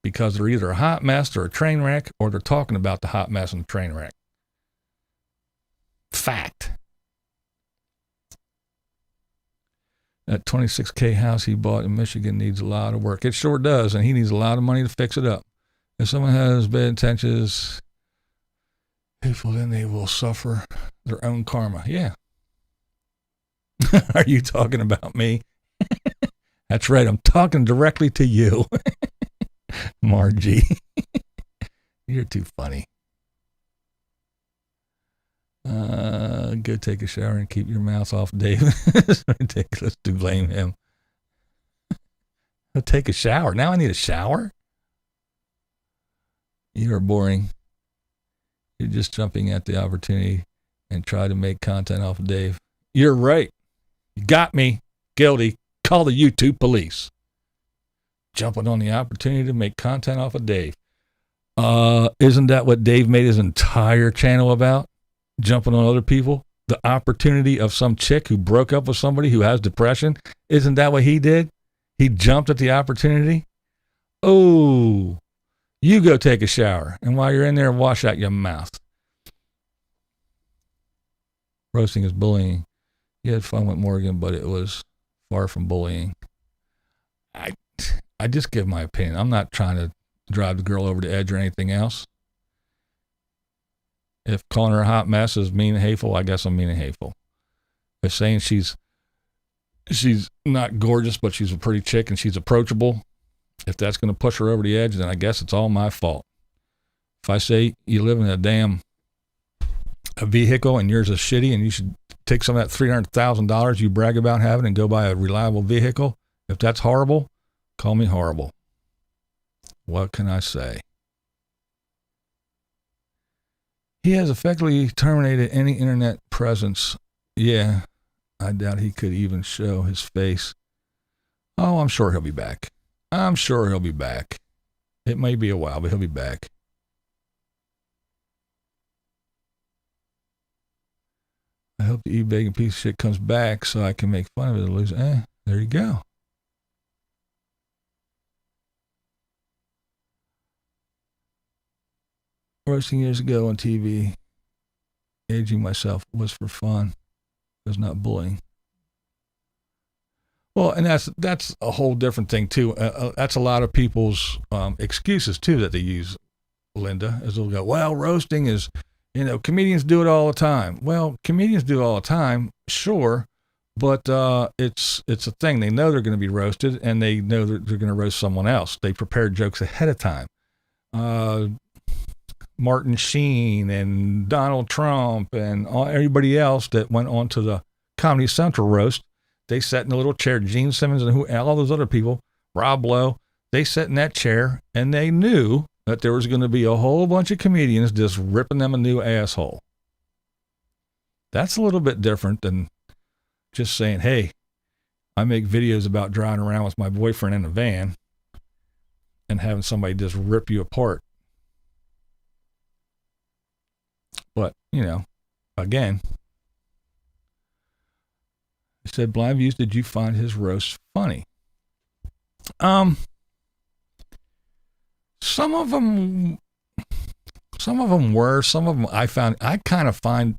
because they're either a hot mess or a train wreck, or they're talking about the hot mess and the train wreck. Fact. That 26K house he bought in Michigan needs a lot of work. It sure does, and he needs a lot of money to fix it up. If someone has bad intentions, hateful, then they will suffer their own karma. Yeah. Are you talking about me? That's right. I'm talking directly to you, Margie. You're too funny. Go take a shower and keep your mouth off Dave. It's ridiculous to blame him. I'll take a shower. Now I need a shower? You are boring. You're just jumping at the opportunity and try to make content off of Dave. You're right. You got me. Guilty. Call the YouTube police. Jumping on the opportunity to make content off of Dave. Isn't that what Dave made his entire channel about? Jumping on other people? The opportunity of some chick who broke up with somebody who has depression? Isn't that what he did? He jumped at the opportunity? Oh, you go take a shower. And while you're in there, wash out your mouth. Roasting is bullying. You had fun with Morgan, but it was far from bullying. I just give my opinion. I'm not trying to drive the girl over the edge or anything else. If calling her a hot mess is mean and hateful, I guess I'm mean and hateful. If saying she's not gorgeous, but she's a pretty chick and she's approachable, if that's going to push her over the edge, then I guess it's all my fault. If I say you live in a vehicle and yours is shitty and you should take some of that $300,000 you brag about having and go buy a reliable vehicle, if that's horrible, call me horrible. What can I say? He has effectively terminated any internet presence. Yeah, I doubt he could even show his face. Oh, I'm sure he'll be back. It may be a while, but he'll be back. I hope the e-begging piece of shit comes back so I can make fun of it and lose. There you go. Roasting years ago on TV, aging myself was for fun. It was not bullying. Well, and that's a whole different thing too. That's a lot of people's excuses too that they use, Linda, as they'll go, well, roasting is, comedians do it all the time. Well, comedians do it all the time, sure, but it's a thing. They know they're going to be roasted, and they know that they're going to roast someone else. They prepare jokes ahead of time. Martin Sheen and Donald Trump and everybody else that went on to the Comedy Central roast, they sat in a little chair. Gene Simmons and all those other people, Rob Lowe, they sat in that chair and they knew that there was going to be a whole bunch of comedians just ripping them a new asshole. That's a little bit different than just saying, hey, I make videos about driving around with my boyfriend in a van and having somebody just rip you apart. But, again, he said, Blind Views, did you find his roast funny? Some of them were, some of them I kind of found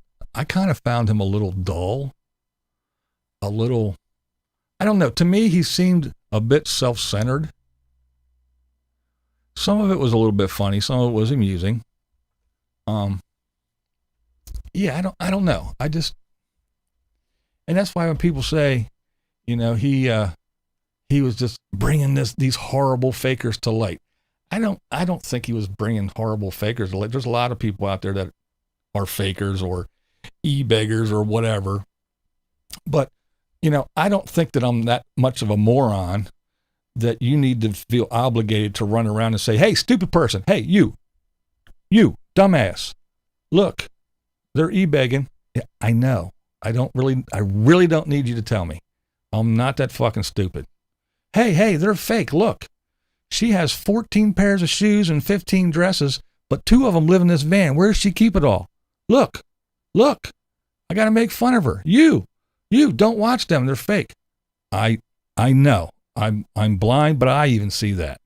him a little dull. a little, I don't know. To me, he seemed a bit self-centered. Some of it was a little bit funny. Some of it was amusing. Yeah, I don't know. And that's why when people say, you know, he was just bringing these horrible fakers to light. I don't think he was bringing horrible fakers to light. There's a lot of people out there that are fakers or e-beggars or whatever. But, you know, I don't think that I'm that much of a moron that you need to feel obligated to run around and say, hey, stupid person. Hey, you dumbass. Look, they're e-begging. Yeah, I know. I really don't need you to tell me. I'm not that fucking stupid. Hey, they're fake. Look, she has 14 pairs of shoes and 15 dresses, but 2 of them live in this van. Where does she keep it all? Look, I got to make fun of her. You don't watch them. They're fake. I know. I'm blind, but I even see that.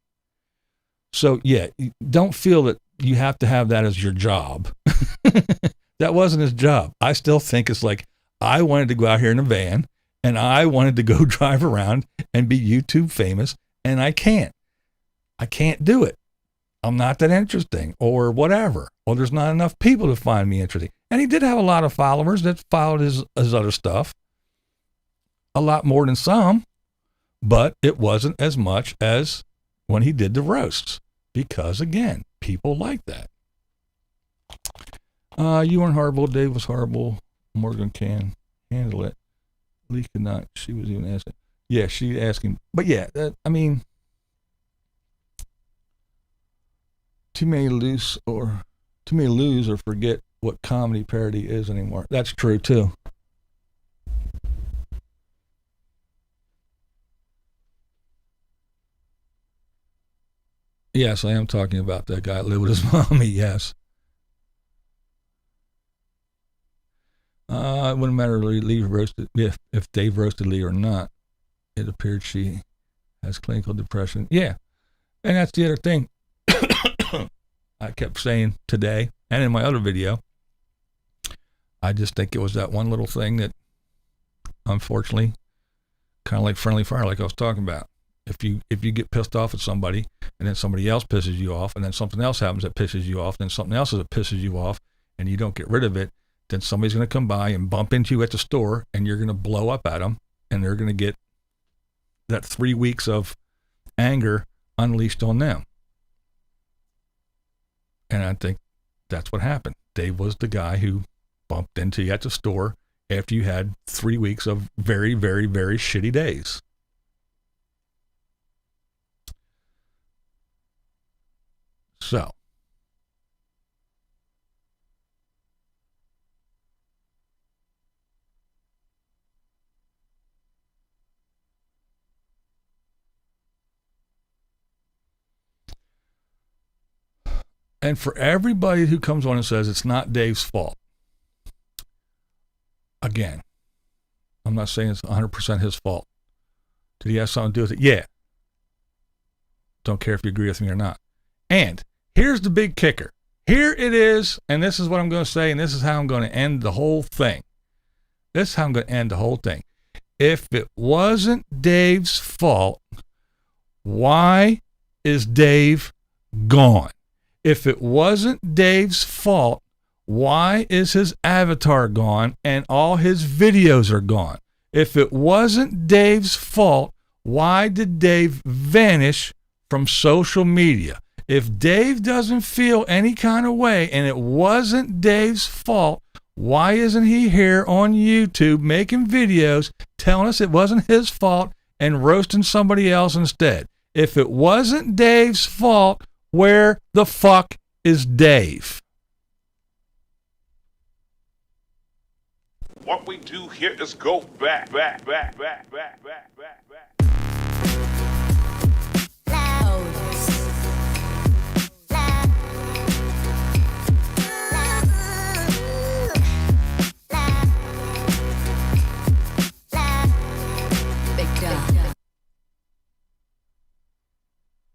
So yeah, don't feel that you have to have that as your job. That wasn't his job. I still think it's like, I wanted to go out here in a van and I wanted to go drive around and be YouTube famous, and I can't do it. I'm not that interesting or whatever. Or there's not enough people to find me interesting. And he did have a lot of followers that followed his other stuff. A lot more than some, but it wasn't as much as when he did the roasts, because again, people like that. You weren't horrible. Dave was horrible. Morgan can handle it. Lee could not. She was even asking. Yeah, she asking. But yeah, I mean, too many lose or forget what comedy parody is anymore. That's true too. Yes, I am talking about that guy that lived with his mommy. Yes. It wouldn't matter if Dave roasted Lee or not. It appeared she has clinical depression. Yeah, and that's the other thing I kept saying today and in my other video. I just think it was that one little thing that, unfortunately, kind of like friendly fire, like I was talking about. If you get pissed off at somebody, and then somebody else pisses you off, and then something else happens that pisses you off, then something else that pisses you off, and you don't get rid of it, then somebody's going to come by and bump into you at the store, and you're going to blow up at them, and they're going to get that 3 weeks of anger unleashed on them. And I think that's what happened. Dave was the guy who bumped into you at the store after you had 3 weeks of very, very, very shitty days. So, and for everybody who comes on and says it's not Dave's fault, again, I'm not saying it's 100% his fault. Did he have something to do with it? Yeah. Don't care if you agree with me or not. And here's the big kicker. Here it is, and this is what I'm going to say, and this is how I'm going to end the whole thing. This is how I'm going to end the whole thing. If it wasn't Dave's fault, why is Dave gone? If it wasn't Dave's fault, why is his avatar gone and all his videos are gone? If it wasn't Dave's fault, why did Dave vanish from social media? If Dave doesn't feel any kind of way and it wasn't Dave's fault, why isn't he here on YouTube making videos telling us it wasn't his fault and roasting somebody else instead? If it wasn't Dave's fault, where the fuck is Dave? What we do here is go back.